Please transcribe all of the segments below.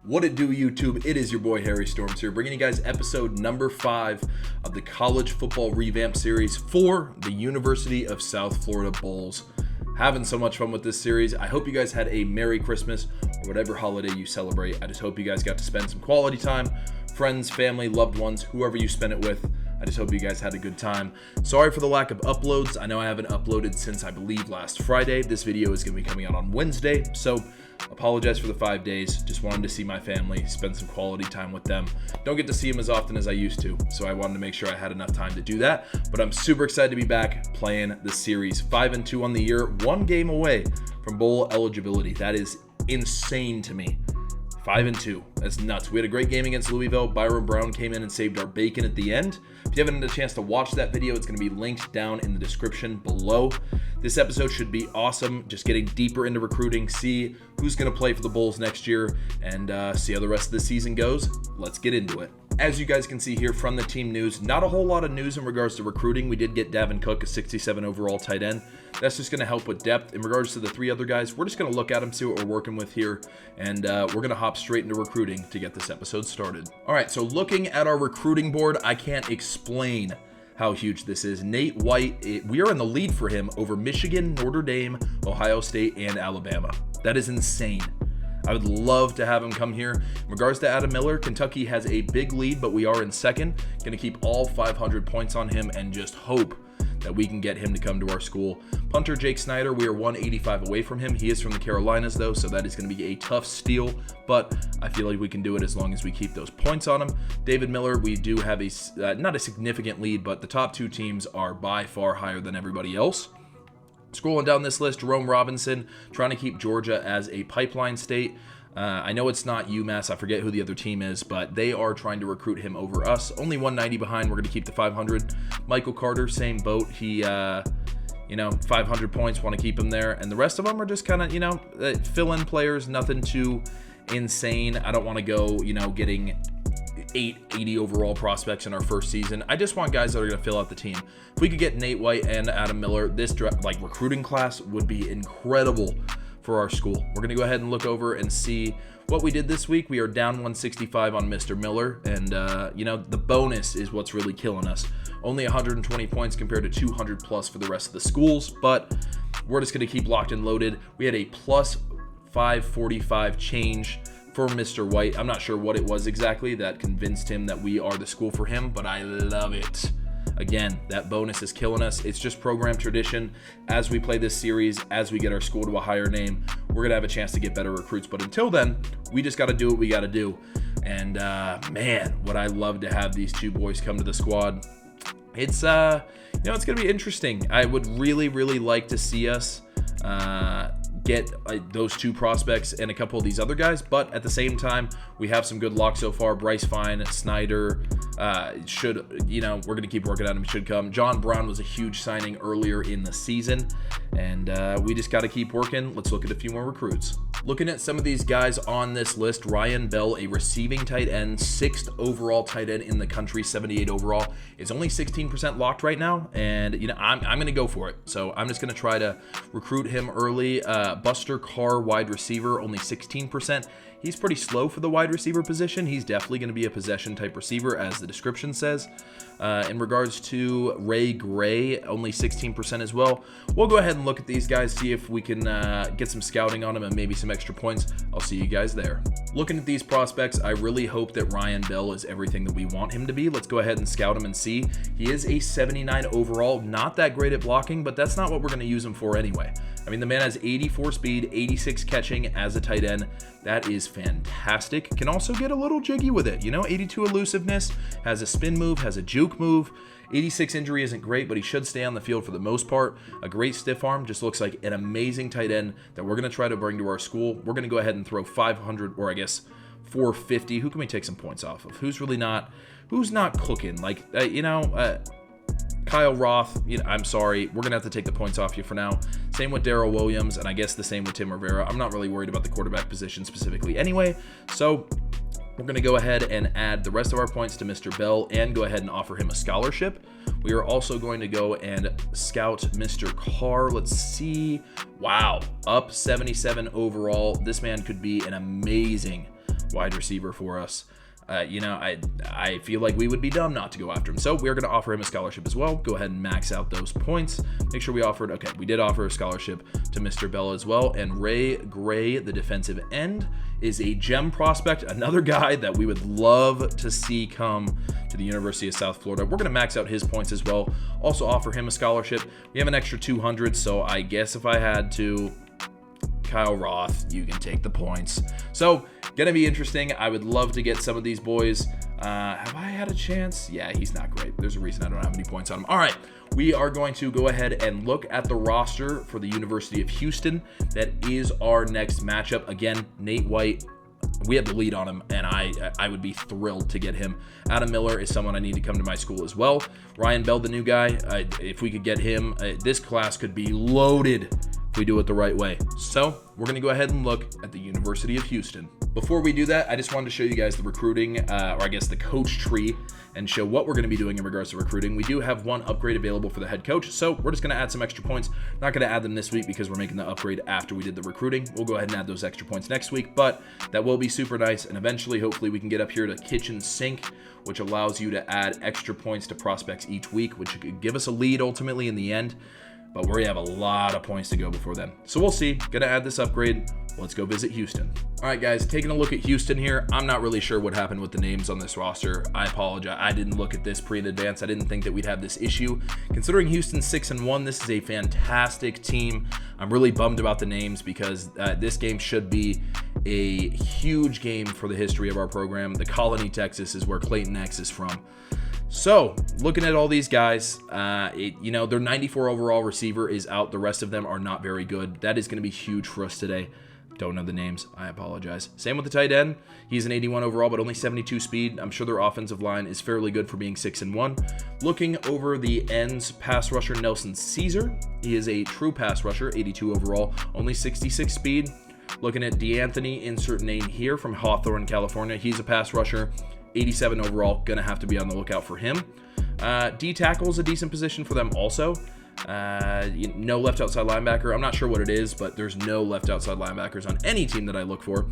What it do, YouTube? It is your boy Harry Storms here, bringing you guys episode number 5 of the College Football Revamp series for the University of South Florida Bulls. Having so much fun with this series. I hope you guys had a Merry Christmas or whatever holiday you celebrate. I just hope you guys got to spend some quality time, friends, family, loved ones, whoever you spend it with. I just hope you guys had a good time. Sorry for the lack of uploads. I know I haven't uploaded since I believe last Friday. This video is going to be coming out on Wednesday, so apologize for the 5 days. Just wanted to see my family, spend some quality time with them. Don't get to see them as often as I used to, so I wanted to make sure I had enough time to do that. But I'm super excited to be back playing the series. 5-2 on the year, 1 game away from bowl eligibility. That is insane to me. 5-2. That's nuts. We had a great game against Louisville. Byron Brown came in and saved our bacon at the end. If you haven't had a chance to watch that video, it's going to be linked down in the description below. This episode should be awesome. Just getting deeper into recruiting, see who's going to play for the Bulls next year, and see how the rest of the season goes. Let's get into it. As you guys can see here from the team news, not a whole lot of news in regards to recruiting. We did get Davin Cook, a 67 overall tight end. That's just going to help with depth. In regards to the 3 other guys, we're just going to look at them, see what we're working with here, and we're going to hop straight into recruiting to get this episode started. All right, so looking at our recruiting board, I can't explain how huge this is. Nate White, we are in the lead for him over Michigan, Notre Dame, Ohio State, and Alabama. That is insane. I would love to have him come here. In regards to Adam Miller, Kentucky has a big lead, but we are in second. Going to keep all 500 points on him and just hope that we can get him to come to our school. Punter Jake Snyder, we are 185 away from him. He is from the Carolinas, though, so that is going to be a tough steal, but I feel like we can do it as long as we keep those points on him. David Miller, we do have a not a significant lead, but the top 2 teams are by far higher than everybody else. Scrolling down this list, Jerome Robinson, trying to keep Georgia as a pipeline state. I know it's not UMass. I forget who the other team is, but they are trying to recruit him over us. Only 190 behind. We're going to keep the 500. Michael Carter, same boat. He, 500 points, want to keep him there. And the rest of them are just kind of, fill-in players, nothing too insane. I don't want to go, getting 80 overall prospects in our first season. I just want guys that are going to fill out the team. If we could get Nate White and Adam Miller, this recruiting class would be incredible for our school. We're going to go ahead and look over and see what we did this week. We are down 165 on Mr. Miller, and the bonus is what's really killing us. Only 120 points compared to 200 plus for the rest of the schools, but we're just going to keep locked and loaded. We had a plus 545 change for Mr. White. I'm not sure what it was exactly that convinced him that we are the school for him, but I love it. Again, that bonus is killing us. It's just program tradition. As we play this series, as we get our school to a higher name, we're going to have a chance to get better recruits. But until then, we just got to do what we got to do. And man, would I love to have these 2 boys come to the squad. It's, it's going to be interesting. I would really, really like to see us get those 2 prospects and a couple of these other guys, but at the same time, we have some good locks so far. Bryce Fine, Snyder, we're going to keep working on him, should come. John Brown was a huge signing earlier in the season, and we just got to keep working. Let's look at a few more recruits. Looking at some of these guys on this list, Ryan Bell, a receiving tight end, 6th overall tight end in the country, 78 overall, is only 16% locked right now, and I'm going to go for it. So I'm just going to try to recruit him early. Buster Carr, wide receiver, only 16%. He's pretty slow for the wide receiver position. He's definitely going to be a possession type receiver, as the description says. In regards to Ray Gray, only 16% as well. We'll go ahead and look at these guys, see if we can get some scouting on them and maybe some extra points. I'll see you guys there. Looking at these prospects, I really hope that Ryan Bell is everything that we want him to be. Let's go ahead and scout him and see. He is a 79 overall, not that great at blocking, but that's not what we're going to use him for anyway. I mean, the man has 84 speed, 86 catching as a tight end. That is fantastic. Can also get a little jiggy with it. 82 elusiveness, has a spin move, has a juke move. 86 injury isn't great, but he should stay on the field for the most part. A great stiff arm, just looks like an amazing tight end that we're going to try to bring to our school. We're going to go ahead and throw 500, or I guess 450. Who can we take some points off of? Who's not cooking? Kyle Roth, I'm sorry. We're going to have to take the points off you for now. Same with Darrell Williams, and I guess the same with Tim Rivera. I'm not really worried about the quarterback position specifically anyway. So we're going to go ahead and add the rest of our points to Mr. Bell and go ahead and offer him a scholarship. We are also going to go and scout Mr. Carr. Let's see. Wow, up 77 overall. This man could be an amazing wide receiver for us. I feel like we would be dumb not to go after him. So we're going to offer him a scholarship as well. Go ahead and max out those points. Make sure we offered, okay, we did offer a scholarship to Mr. Bella as well. And Ray Gray, the defensive end, is a gem prospect, another guy that we would love to see come to the University of South Florida. We're going to max out his points as well. Also offer him a scholarship. We have an extra 200, so I guess if I had to, Kyle Roth, you can take the points. So, gonna be interesting. I would love to get some of these boys. Have I had a chance? Yeah, he's not great. There's a reason I don't have any points on him. All right, we are going to go ahead and look at the roster for the University of Houston. That is our next matchup. Again, Nate White, we have the lead on him, and I would be thrilled to get him. Adam Miller is someone I need to come to my school as well. Ryan Bell, the new guy, if we could get him, this class could be loaded if we do it the right way. So we're going to go ahead and look at the University of Houston. Before we do that, I just wanted to show you guys the recruiting, or I guess the coach tree, and show what we're going to be doing in regards to recruiting. We do have one upgrade available for the head coach, so we're just going to add some extra points. Not going to add them this week because we're making the upgrade after we did the recruiting. We'll go ahead and add those extra points next week, but that will be super nice, and eventually, hopefully, we can get up here to kitchen sink, which allows you to add extra points to prospects each week, which could give us a lead ultimately in the end. But we have a lot of points to go before then. So we'll see. Gonna add this upgrade. Let's go visit Houston. All right, guys, taking a look at Houston here. I'm not really sure what happened with the names on this roster. I apologize. I didn't look at this pre in advance. I didn't think that we'd have this issue. Considering Houston's 6-1, this is a fantastic team. I'm really bummed about the names because this game should be a huge game for the history of our program. The Colony, Texas is where Clayton X is from. So, looking at all these guys, their 94 overall receiver is out. The rest of them are not very good. That is going to be huge for us today. Don't know the names. I apologize. Same with the tight end. He's an 81 overall, but only 72 speed. I'm sure their offensive line is fairly good for being 6-1. Looking over the ends, pass rusher Nelson Caesar. He is a true pass rusher, 82 overall, only 66 speed. Looking at DeAnthony, insert name here, from Hawthorne, California. He's a pass rusher, 87 overall. Gonna have to be on the lookout for him. D tackle is a decent position for them also. No left outside linebacker. I'm not sure what it is, but there's no left outside linebackers on any team that I look for.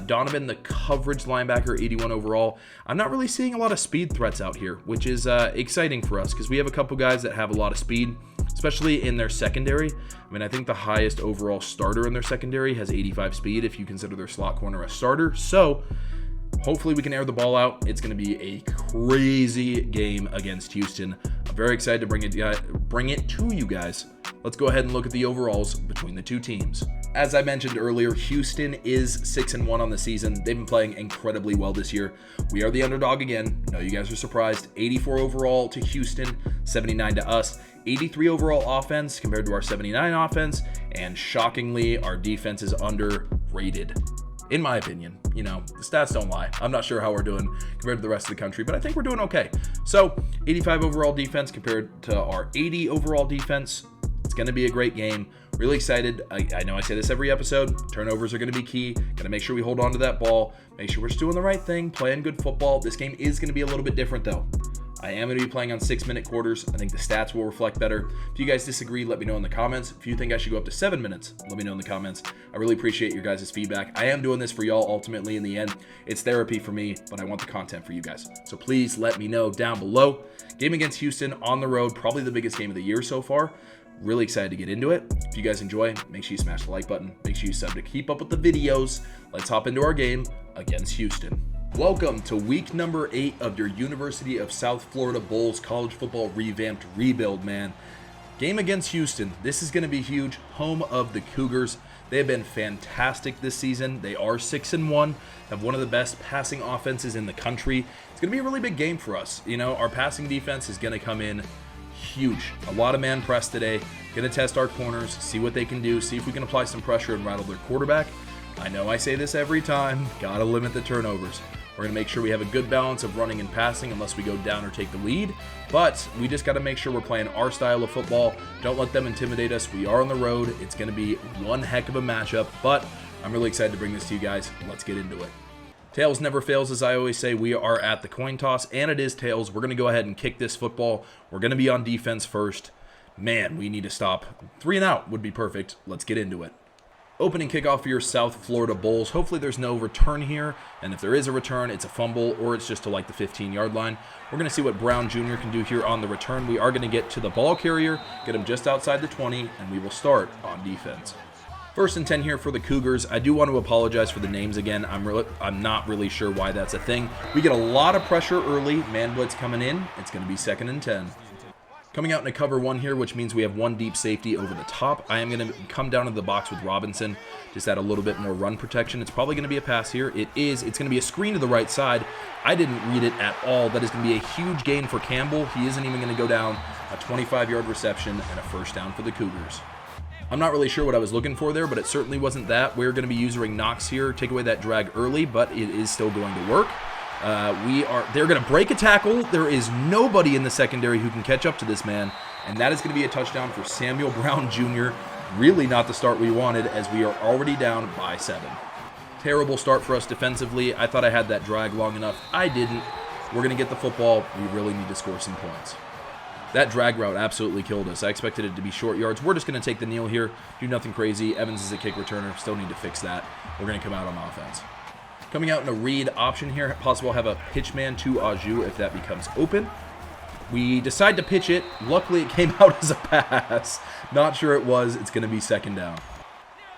Donovan, the coverage linebacker, 81 overall. I'm not really seeing a lot of speed threats out here, which is exciting for us because we have a couple guys that have a lot of speed, especially in their secondary. I mean, I think the highest overall starter in their secondary has 85 speed if you consider their slot corner a starter. So hopefully we can air the ball out. It's going to be a crazy game against Houston. I'm very excited to bring it to you guys. Let's go ahead and look at the overalls between the two teams. As I mentioned earlier, Houston is 6-1 on the season. They've been playing incredibly well this year. We are the underdog again. No, you guys are surprised. 84 overall to Houston, 79 to us. 83 overall offense compared to our 79 offense. And shockingly, our defense is underrated. In my opinion, the stats don't lie. I'm not sure how we're doing compared to the rest of the country, but I think we're doing okay. So 85 overall defense compared to our 80 overall defense. It's going to be a great game. Really excited. I know I say this every episode. Turnovers are going to be key. Got to make sure we hold on to that ball. Make sure we're just doing the right thing, playing good football. This game is going to be a little bit different though. I am going to be playing on 6-minute quarters. I think the stats will reflect better. If you guys disagree, let me know in the comments. If you think I should go up to 7 minutes, let me know in the comments. I really appreciate your guys' feedback. I am doing this for y'all ultimately in the end. It's therapy for me, but I want the content for you guys. So please let me know down below. Game against Houston on the road, probably the biggest game of the year so far. Really excited to get into it. If you guys enjoy, make sure you smash the like button. Make sure you sub to keep up with the videos. Let's hop into our game against Houston. Welcome to week number 8 of your University of South Florida Bulls college football revamped rebuild, man. Game against Houston. This is going to be huge. Home of the Cougars. They have been fantastic this season. They are 6-1, have one of the best passing offenses in the country. It's going to be a really big game for us. Our passing defense is going to come in huge. A lot of man press today. Going to test our corners, see what they can do, see if we can apply some pressure and rattle their quarterback. I know I say this every time. Got to limit the turnovers. We're going to make sure we have a good balance of running and passing unless we go down or take the lead. But we just got to make sure we're playing our style of football. Don't let them intimidate us. We are on the road. It's going to be one heck of a matchup. But I'm really excited to bring this to you guys. Let's get into it. Tails never fails, as I always say. We are at the coin toss, and it is tails. We're going to go ahead and kick this football. We're going to be on defense first. Man, we need to stop. 3 and out would be perfect. Let's get into it. Opening kickoff for your South Florida Bulls. Hopefully there's no return here, and if there is a return, it's a fumble or it's just to like the 15-yard line. We're going to see what Brown Jr. can do here on the return. We are going to get to the ball carrier, get him just outside the 20, and we will start on defense. First and 10 here for the Cougars. I do want to apologize for the names again. I'm not really sure why that's a thing. We get a lot of pressure early. Man blitz coming in. It's going to be 2nd and 10. Coming out in a cover 1 here, which means we have 1 deep safety over the top. I am going to come down to the box with Robinson, just add a little bit more run protection. It's probably going to be a pass here. It is. It's going to be a screen to the right side. I didn't read it at all. That is going to be a huge gain for Campbell. He isn't even going to go down. A 25-yard reception and a first down for the Cougars. I'm not really sure what I was looking for there, but it certainly wasn't that. We're going to be using Knox here, take away that drag early, but it is still going to work. They're going to break a tackle. There is nobody in the secondary who can catch up to this man, and that is going to be a touchdown for Samuel Brown Jr. Really not the start we wanted, as we are already down by 7. Terrible start for us defensively. I thought I had that drag long enough. I didn't. We're going to get the football. We really need to score some points. That drag route absolutely killed us. I expected it to be short yards. We're just going to take the kneel here, do nothing crazy. Evans is a kick returner. Still need to fix that. We're going to come out on offense. Coming out in a read option here, possible have a pitch man to Aju if that becomes open. We decide to pitch it. Luckily, it came out as a pass. Not sure it was. It's going to be 2nd down.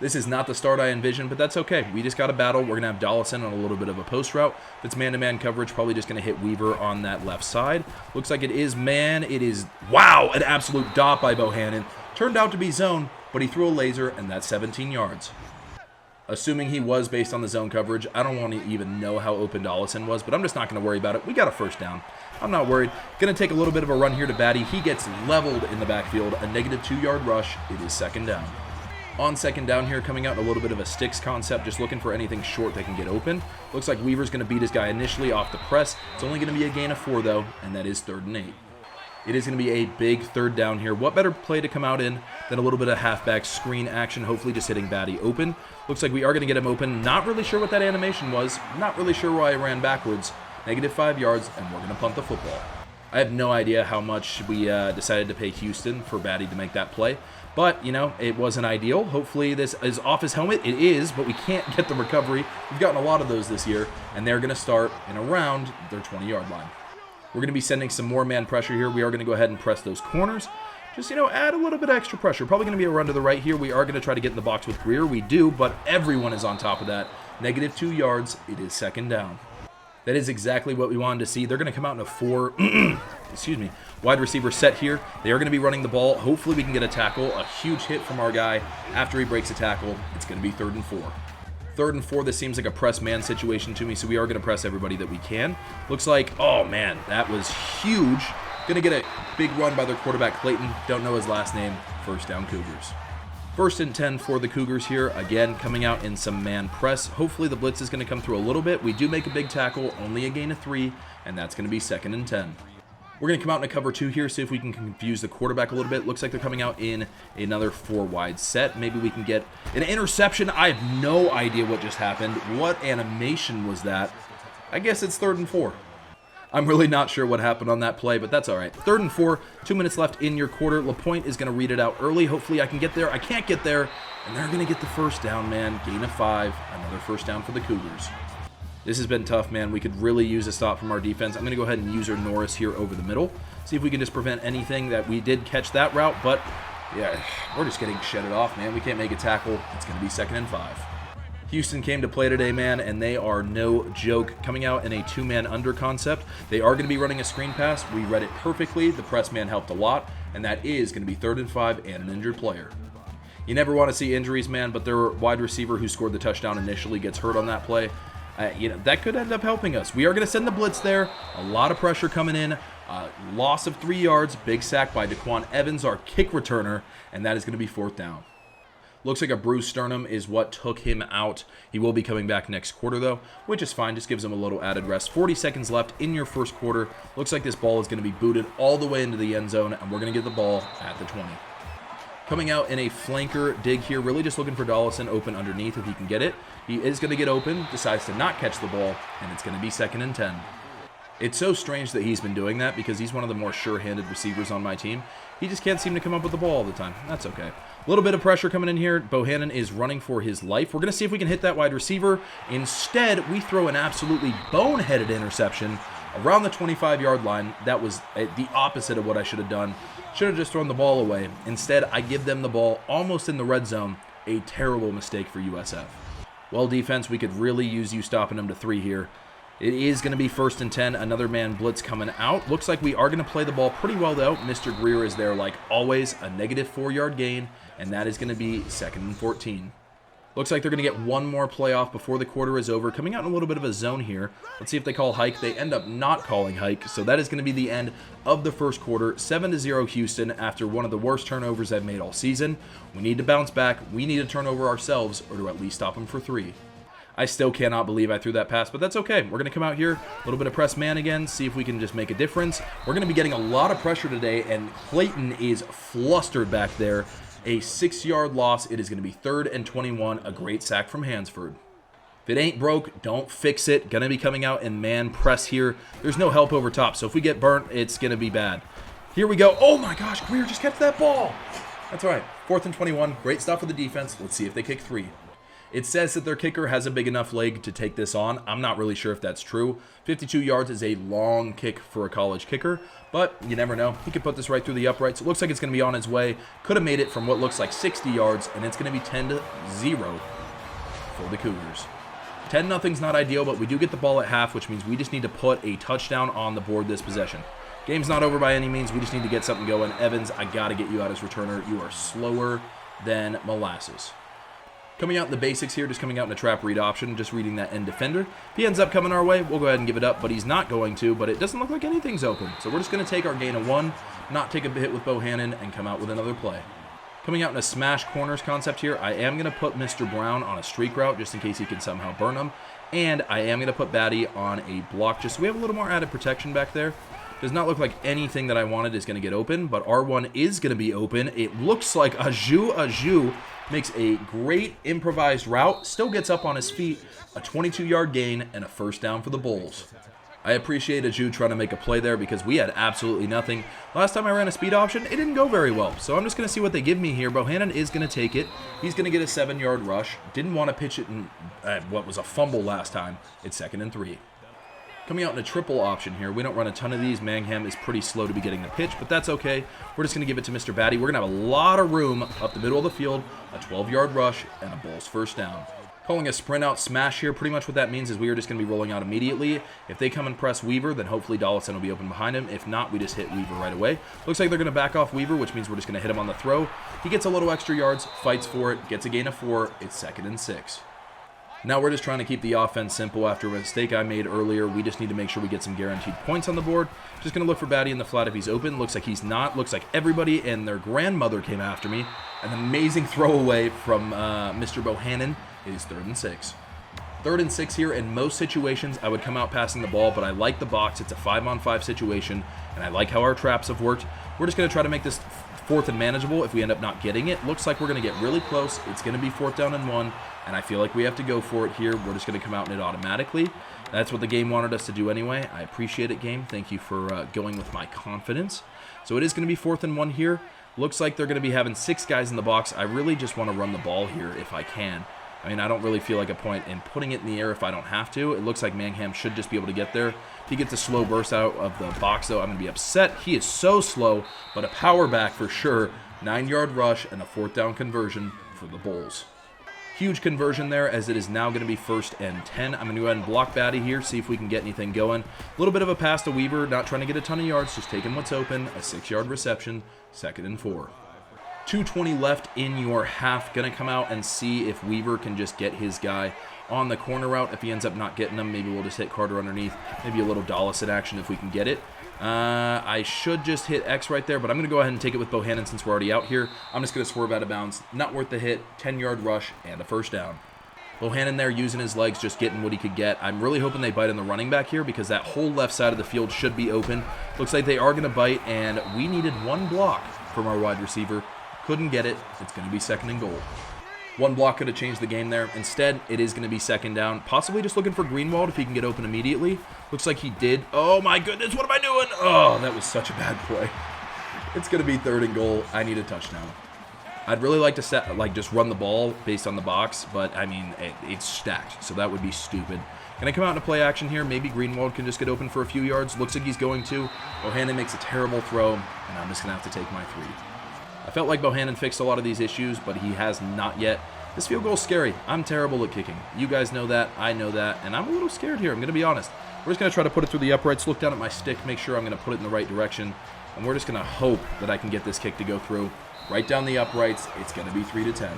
This is not the start I envisioned, but that's okay. We just got a battle. We're going to have Dollison on a little bit of a post route. If it's man-to-man coverage, probably just going to hit Weaver on that left side. Looks like it is man. It is, wow, an absolute dot by Bohannon. Turned out to be zone, but he threw a laser, and that's 17 yards. Assuming he was based on the zone coverage, I don't want to even know how open Dollison was, but I'm just not going to worry about it. We got a first down. I'm not worried. Going to take a little bit of a run here to Batty. He gets leveled in the backfield. A negative 2-yard rush. It is 2nd down. On 2nd down here, coming out in a little bit of a sticks concept, just looking for anything short that can get open. Looks like Weaver's going to beat his guy initially off the press. It's only going to be a gain of 4, though, and that is 3rd and 8. It is going to be a big 3rd down here. What better play to come out in than a little bit of halfback screen action, hopefully just hitting Batty open. Looks like we are going to get him open. Not really sure what that animation was. Not really sure why I ran backwards. Negative 5 yards, and we're going to punt the football. I have no idea how much we decided to pay Houston for Batty to make that play. But, you know, it wasn't ideal. Hopefully this is off his helmet. It is, but we can't get the recovery. We've gotten a lot of those this year, and they're going to start in around their 20-yard line. We're going to be sending some more man pressure here. We are going to go ahead and press those corners. Just, you know, add a little bit of extra pressure. Probably going to be a run to the right here. We are going to try to get in the box with Greer. We do, but everyone is on top of that. Negative 2 yards. It is 2nd down. That is exactly what we wanted to see. They're going to come out in a 4, wide receiver set here. They are going to be running the ball. Hopefully we can get a tackle. A huge hit from our guy after he breaks a tackle. It's going to be 3rd and 4. 3rd and 4, this seems like a press man situation to me, so we are going to press everybody that we can. Looks like, oh man, that was huge. Going to get a big run by their quarterback, Clayton. Don't know his last name. First down, Cougars. 1st and 10 for the Cougars here. Again, coming out in some man press. Hopefully the blitz is going to come through a little bit. We do make a big tackle, only a gain of 3, and that's going to be 2nd and 10. We're going to come out in a cover 2 here, see if we can confuse the quarterback a little bit. Looks like they're coming out in another 4-wide set. Maybe we can get an interception. I have no idea what just happened. What animation was that? I guess it's 3rd and 4. I'm really not sure what happened on that play, but that's all right. 3rd and 4, 2 minutes left in your quarter. LaPointe is going to read it out early. Hopefully I can get there. I can't get there, and they're going to get the first down, man. Gain of 5, another first down for the Cougars. This has been tough, man. We could really use a stop from our defense. I'm going to go ahead and use our Norris here over the middle. See if we can just prevent anything. That we did catch that route, but yeah, we're just getting shedded off, man. We can't make a tackle. It's going to be 2nd and 5. Houston came to play today, man, and they are no joke. Coming out in a 2-man under concept. They are going to be running a screen pass. We read it perfectly. The press man helped a lot, and that is going to be 3rd and 5 and an injured player. You never want to see injuries, man, but their wide receiver who scored the touchdown initially gets hurt on that play. That could end up helping us. We are going to send the blitz there. A lot of pressure coming in. Loss of 3 yards. Big sack by Daquan Evans, our kick returner, and that is going to be 4th down. Looks like a bruised sternum is what took him out. He will be coming back next quarter, though, which is fine. Just gives him a little added rest. 40 seconds left in your first quarter. Looks like this ball is going to be booted all the way into the end zone, and we're going to get the ball at the 20. Coming out in a flanker dig here, really just looking for Dollison open underneath if he can get it. He is going to get open, decides to not catch the ball, and it's going to be 2nd and 10. It's so strange that he's been doing that because he's one of the more sure-handed receivers on my team. He just can't seem to come up with the ball all the time. That's okay. A little bit of pressure coming in here. Bohannon is running for his life. We're going to see if we can hit that wide receiver. Instead, we throw an absolutely boneheaded interception around the 25-yard line. That was the opposite of what I should have done. Should have just thrown the ball away. Instead, I give them the ball almost in the red zone. A terrible mistake for USF. Well, defense, we could really use you stopping them to 3 here. It is going to be 1st and 10. Another man blitz coming out. Looks like we are going to play the ball pretty well, though. Mr. Greer is there like always. A negative 4-yard gain, and that is going to be 2nd and 14. Looks like they're going to get one more play off before the quarter is over. Coming out in a little bit of a zone here. Let's see if they call hike. They end up not calling hike, so that is going to be the end of the first quarter. 7-0 Houston after one of the worst turnovers I've made all season. We need to bounce back. We need to turn over ourselves or to at least stop them for 3. I still cannot believe I threw that pass, but that's okay. We're going to come out here, a little bit of press man again, see if we can just make a difference. We're going to be getting a lot of pressure today, and Clayton is flustered back there. A 6-yard loss. It is going to be 3rd and 21, a great sack from Hansford. If it ain't broke, don't fix it. Going to be coming out in man press here. There's no help over top, so if we get burnt, it's going to be bad. Here we go. Oh my gosh, Greer just catch that ball. That's all right. 4th and 21, great stuff for the defense. Let's see if they kick 3. It says that their kicker has a big enough leg to take this on. I'm not really sure if that's true. 52 yards is a long kick for a college kicker, but you never know. He could put this right through the uprights. It looks like it's going to be on its way. Could have made it from what looks like 60 yards, and it's going to be 10-0 for the Cougars. 10-0's not ideal, but we do get the ball at half, which means we just need to put a touchdown on the board this possession. Game's not over by any means. We just need to get something going. Evans, I got to get you out as returner. You are slower than molasses. Coming out in the basics here, just coming out in a trap read option, just reading that end defender. If he ends up coming our way, we'll go ahead and give it up, but he's not going to, but it doesn't look like anything's open. So we're just going to take our gain of 1, not take a hit with Bohannon, and come out with another play. Coming out in a smash corners concept here, I am going to put Mr. Brown on a streak route, just in case he can somehow burn him, and I am going to put Batty on a block, just so we have a little more added protection back there. Does not look like anything that I wanted is going to get open, but R1 is going to be open. It looks like Aju makes a great improvised route, still gets up on his feet, a 22-yard gain, and a 1st down for the Bulls. I appreciate Aju trying to make a play there because we had absolutely nothing. Last time I ran a speed option, it didn't go very well, so I'm just going to see what they give me here. Bohannon is going to take it. He's going to get a 7-yard rush. Didn't want to pitch it in what was a fumble last time. It's 2nd and 3. Coming out in a triple option here. We don't run a ton of these. Mangham is pretty slow to be getting the pitch, but that's okay. We're just going to give it to Mr. Batty. We're going to have a lot of room up the middle of the field, a 12-yard rush, and a Bulls 1st down. Calling a sprint out smash here. Pretty much what that means is we are just going to be rolling out immediately. If they come and press Weaver, then hopefully Dollison will be open behind him. If not, we just hit Weaver right away. Looks like they're going to back off Weaver, which means we're just going to hit him on the throw. He gets a little extra yards, fights for it, gets a gain of 4. It's 2nd and 6. Now we're just trying to keep the offense simple after a mistake I made earlier. We just need to make sure we get some guaranteed points on the board. Just going to look for Batty in the flat if he's open. Looks like he's not. Looks like everybody and their grandmother came after me. An amazing throwaway from Mr. Bohannon. It is 3rd and 6. 3rd and 6 here. In most situations, I would come out passing the ball, but I like the box. It's a 5-on-5 situation, and I like how our traps have worked. We're just going to try to make this 4th and manageable if we end up not getting it. Looks like we're going to get really close. It's going to be 4th down and 1, and I feel like we have to go for it here. We're just going to come out in it automatically. That's what the game wanted us to do anyway. I appreciate it, game. Thank you for going with my confidence. So it is going to be 4th and 1 here. Looks like they're going to be having 6 guys in the box. I really just want to run the ball here if I can. I mean, I don't really feel like a point in putting it in the air if I don't have to. It looks like Mangham should just be able to get there. If he gets a slow burst out of the box, though, I'm going to be upset. He is so slow, but a power back for sure. 9-yard rush and a 4th down conversion for the Bulls. Huge conversion there, as it is now going to be 1st and 10. I'm going to go ahead and block Batty here, see if we can get anything going. A little bit of a pass to Weaver, not trying to get a ton of yards, just taking what's open. A 6-yard reception, 2nd and 4. 2:20 left in your half. Going to come out and see if Weaver can just get his guy on the corner route. If he ends up not getting him, maybe we'll just hit Carter underneath. Maybe a little Dollison action if we can get it. I should just hit X right there, but I'm going to go ahead and take it with Bohannon since we're already out here. I'm just going to swerve out of bounds. Not worth the hit. 10-yard rush and a 1st down. Bohannon there using his legs, just getting what he could get. I'm really hoping they bite on the running back here because that whole left side of the field should be open. Looks like they are going to bite, and we needed 1 block from our wide receiver. Couldn't get it. It's going to be 2nd and goal. 1 block could have changed the game there. Instead, it is going to be 2nd down. Possibly just looking for Greenwald if he can get open immediately. Looks like he did. Oh my goodness, what am I doing? Oh, that was such a bad play. It's going to be 3rd and goal. I need a touchdown. I'd really like to just run the ball based on the box, but I mean, it's stacked, so that would be stupid. Can I come out into play action here? Maybe Greenwald can just get open for a few yards. Looks like he's going to. Bohannon makes a terrible throw, and I'm just going to have to take my 3. I felt like Bohannon fixed a lot of these issues, but he has not yet. This field goal is scary. I'm terrible at kicking. You guys know that. I know that, and I'm a little scared here. I'm going to be honest. We're just going to try to put it through the uprights, look down at my stick, make sure I'm going to put it in the right direction, and we're just going to hope that I can get this kick to go through. Right down the uprights. It's going to be 3-10.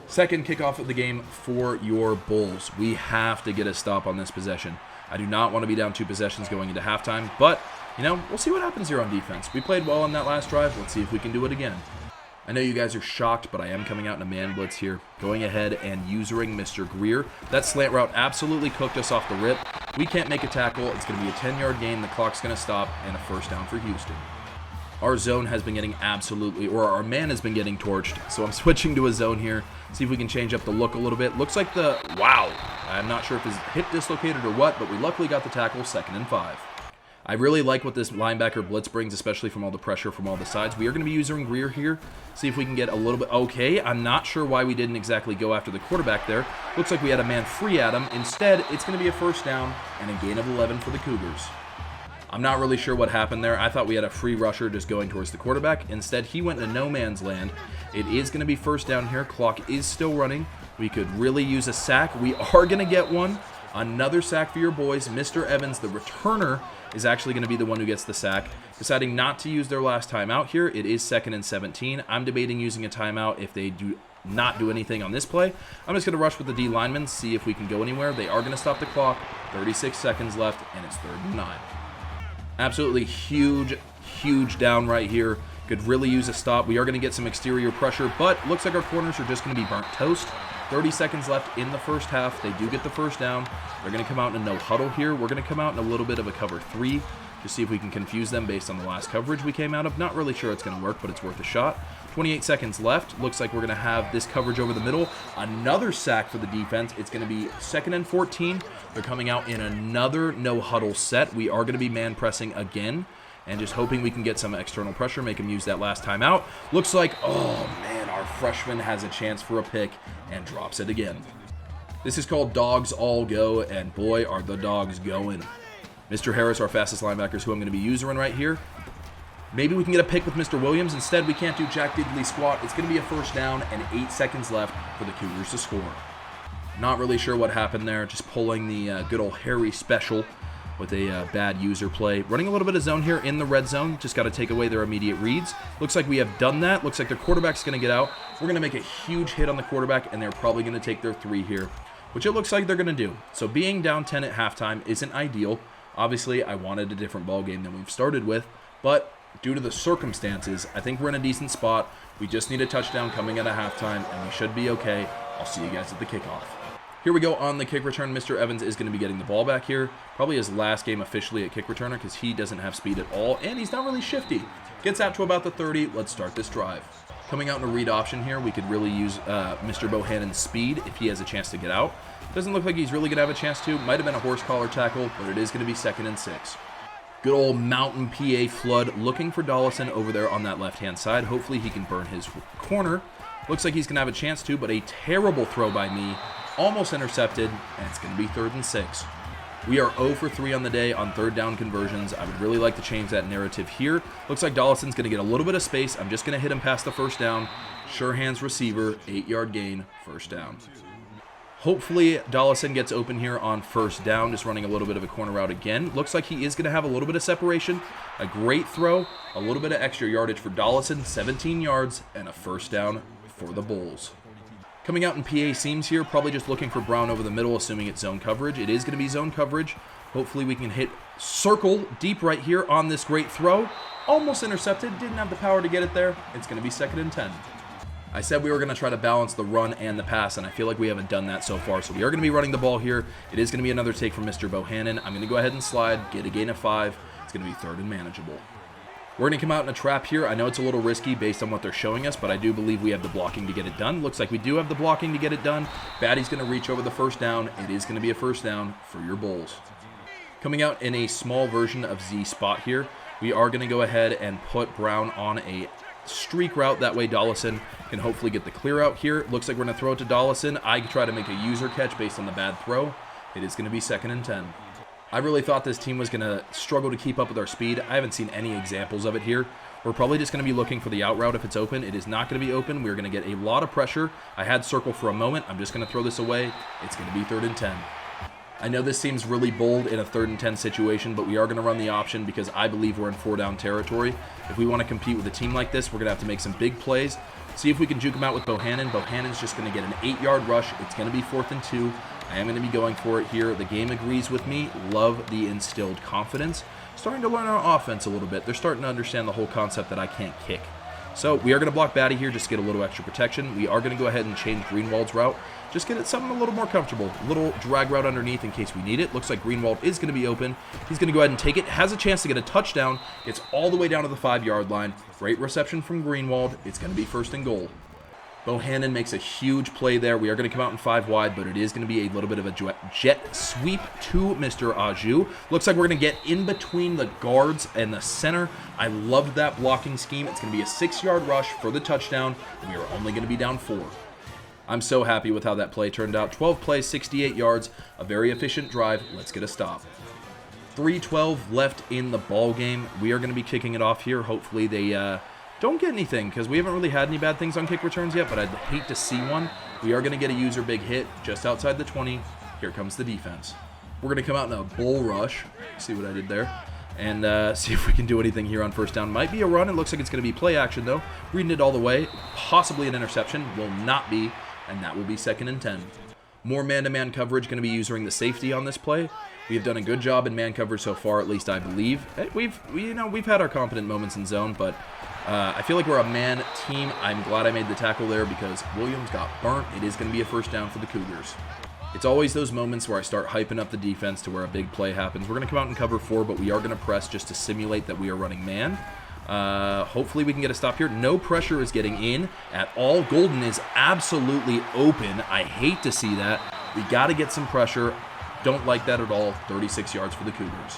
Second kickoff of the game for your Bulls. We have to get a stop on this possession. I do not want to be down 2 possessions going into halftime, but, you know, we'll see what happens here on defense. We played well on that last drive. Let's see if we can do it again. I know you guys are shocked, but I am coming out in a man blitz here, going ahead and using Mr. Greer. That slant route absolutely cooked us off the rip. We can't make a tackle. It's going to be a 10-yard gain. The clock's going to stop, and a first down for Houston. Our zone has been getting our man has been getting torched, so I'm switching to a zone here, see if we can change up the look a little bit. Looks like wow, I'm not sure if his hip dislocated or what, but we luckily got the tackle, 2nd and 5. I really like what this linebacker blitz brings, especially from all the pressure from all the sides. We are going to be using Greer here, see if we can get a little bit. Okay, I'm not sure why we didn't exactly go after the quarterback there. Looks like we had a man free at him. Instead, it's going to be a first down and a gain of 11 for the Cougars. I'm not really sure what happened there. I thought we had a free rusher just going towards the quarterback. Instead, he went into no man's land. It is going to be first down here. Clock is still running. We could really use a sack. We are going to get one. Another sack for your boys. Mr. Evans, the returner, is actually going to be the one who gets the sack. Deciding not to use their last timeout here. It is 2nd and 17. I'm debating using a timeout if they do not do anything on this play. I'm just going to rush with the D linemen, see if we can go anywhere. They are going to stop the clock. 36 seconds left, and it's 3rd and 9. Absolutely huge down right here. Could really use a stop. We are going to get some exterior pressure, but looks like our corners are just going to be burnt toast. 30 seconds left in the first half. They do get the first down. They're going to come out in a no huddle here. We're going to come out in a little bit of a cover 3 to see if we can confuse them based on the last coverage we came out of. Not really sure it's going to work, but it's worth a shot. 28 seconds left. Looks like we're going to have this coverage over the middle. Another sack for the defense. It's going to be 2nd and 14. They're coming out in another no huddle set. We are going to be man pressing again and just hoping we can get some external pressure, make him use that last timeout. Looks like, oh man, our freshman has a chance for a pick and drops it again. This is called Dogs All Go, and boy, are the dogs going. Mr. Harris, our fastest linebacker, is who I'm going to be using right here. Maybe we can get a pick with Mr. Williams. Instead, we can't do jack diddly squat. It's going to be a first down and 8 seconds left for the Cougars to score. Not really sure what happened there. Just pulling the good old Harry special with a bad user play. Running a little bit of zone here in the red zone. Just got to take away their immediate reads. Looks like we have done that. Looks like their quarterback's going to get out. We're going to make a huge hit on the quarterback, and they're probably going to take their 3 here, which it looks like they're going to do. So being down 10 at halftime isn't ideal. Obviously, I wanted a different ball game than we've started with, but due to the circumstances, I think we're in a decent spot. We just need a touchdown coming out of halftime, and we should be okay. I'll see you guys at the kickoff. Here we go on the kick return. Mr. Evans is going to be getting the ball back here. Probably his last game officially at kick returner because he doesn't have speed at all, and he's not really shifty. Gets out to about the 30. Let's start this drive. Coming out in a read option here, we could really use Mr. Bohannon's speed if he has a chance to get out. Doesn't look like he's really going to have a chance to. Might have been a horse collar tackle, but it is going to be 2nd and 6. Good old Mountain PA Flood looking for Dollison over there on that left-hand side. Hopefully he can burn his corner. Looks like he's going to have a chance to, but a terrible throw by me. Almost intercepted, and it's going to be 3rd and 6. We are 0 for 3 on the day on 3rd down conversions. I would really like to change that narrative here. Looks like Dollison's going to get a little bit of space. I'm just going to hit him past the first down. Sure hands receiver, 8-yard gain, first down. Hopefully, Dollison gets open here on first down, just running a little bit of a corner route again. Looks like he is going to have a little bit of separation. A great throw, a little bit of extra yardage for Dollison, 17 yards, and a first down for the Bulls. Coming out in PA seams here, probably just looking for Brown over the middle, assuming it's zone coverage. It is going to be zone coverage. Hopefully we can hit circle deep right here on this great throw. Almost intercepted, didn't have the power to get it there. It's going to be 2nd and 10. I said we were going to try to balance the run and the pass, and I feel like we haven't done that so far. So we are going to be running the ball here. It is going to be another take from Mr. Bohannon. I'm going to go ahead and slide, get a gain of 5. It's going to be 3rd and manageable. We're going to come out in a trap here. I know it's a little risky based on what they're showing us, but I do believe we have the blocking to get it done. Looks like we do have the blocking to get it done. Batty's going to reach over the first down. It is going to be a first down for your Bulls. Coming out in a small version of Z spot here, we are going to go ahead and put Brown on a streak route. That way Dollison can hopefully get the clear out here. Looks like we're going to throw it to Dollison. I try to make a user catch based on the bad throw. It is going to be 2nd and 10. I really thought this team was going to struggle to keep up with our speed. I haven't seen any examples of it here. We're probably just going to be looking for the out route if it's open. It is not going to be open. We're going to get a lot of pressure. I had circle for a moment. I'm just going to throw this away. It's going to be 3rd and 10. I know this seems really bold in a 3rd and 10 situation, but we are going to run the option because I believe we're in 4-down territory. If we want to compete with a team like this, we're going to have to make some big plays. See if we can juke him out with Bohannon. Bohannon's just going to get an 8-yard rush. It's going to be 4th and 2. I am going to be going for it here. The game agrees with me. Love the instilled confidence. Starting to learn our offense a little bit. They're starting to understand the whole concept that I can't kick. So we are going to block Batty here, just get a little extra protection. We are going to go ahead and change Greenwald's route. Just get it something a little more comfortable. A little drag route underneath in case we need it. Looks like Greenwald is going to be open. He's going to go ahead and take it. Has a chance to get a touchdown. Gets all the way down to the 5-yard line. Great reception from Greenwald. It's going to be 1st and goal. Bohannon makes a huge play there. We are going to come out in 5 wide, but it is going to be a little bit of a jet sweep to Mr. Aju. Looks like we're going to get in between the guards and the center. I loved that blocking scheme. It's going to be a 6-yard rush for the touchdown, and we are only going to be down 4. I'm so happy with how that play turned out. 12 plays, 68 yards, a very efficient drive. Let's get a stop. 3:12 left in the ball game. We are going to be kicking it off here. Hopefully they don't get anything because we haven't really had any bad things on kick returns yet, but I'd hate to see one. We are going to get a user big hit just outside the 20. Here comes the defense. We're going to come out in a bull rush. See what I did there? And see if we can do anything here on 1st down. Might be a run. It looks like it's going to be play action, though. Reading it all the way. Possibly an interception. Will not be. And that will be 2nd and 10. More man-to-man coverage. Going to be using the safety on this play. We have done a good job in man coverage so far, at least I believe. We've had our competent moments in zone, but I feel like we're a man team. I'm glad I made the tackle there because Williams got burnt. It is going to be a 1st down for the Cougars. It's always those moments where I start hyping up the defense to where a big play happens. We're going to come out and cover 4, but we are going to press just to simulate that we are running man. Hopefully we can get a stop here. No pressure is getting in at all. Golden is absolutely open. I hate to see that. We got to get some pressure. Don't like that at all. 36 yards for the Cougars.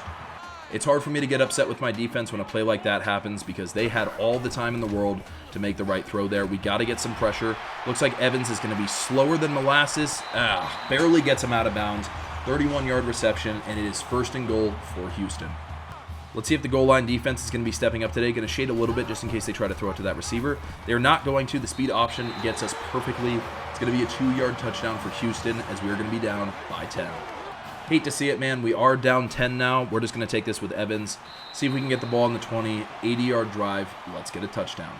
It's hard for me to get upset with my defense when a play like that happens because they had all the time in the world to make the right throw there. We got to get some pressure. Looks like Evans is going to be slower than Molasses. Barely gets him out of bounds. 31-yard reception, and it is 1st and goal for Houston. Let's see if the goal line defense is going to be stepping up today. Going to shade a little bit just in case they try to throw it to that receiver. They're not going to. The speed option gets us perfectly. It's going to be a 2-yard touchdown for Houston as we are going to be down by 10. Hate to see it, man. We are down 10 now. We're just going to take this with Evans. See if we can get the ball on the 20. 80-yard drive. Let's get a touchdown.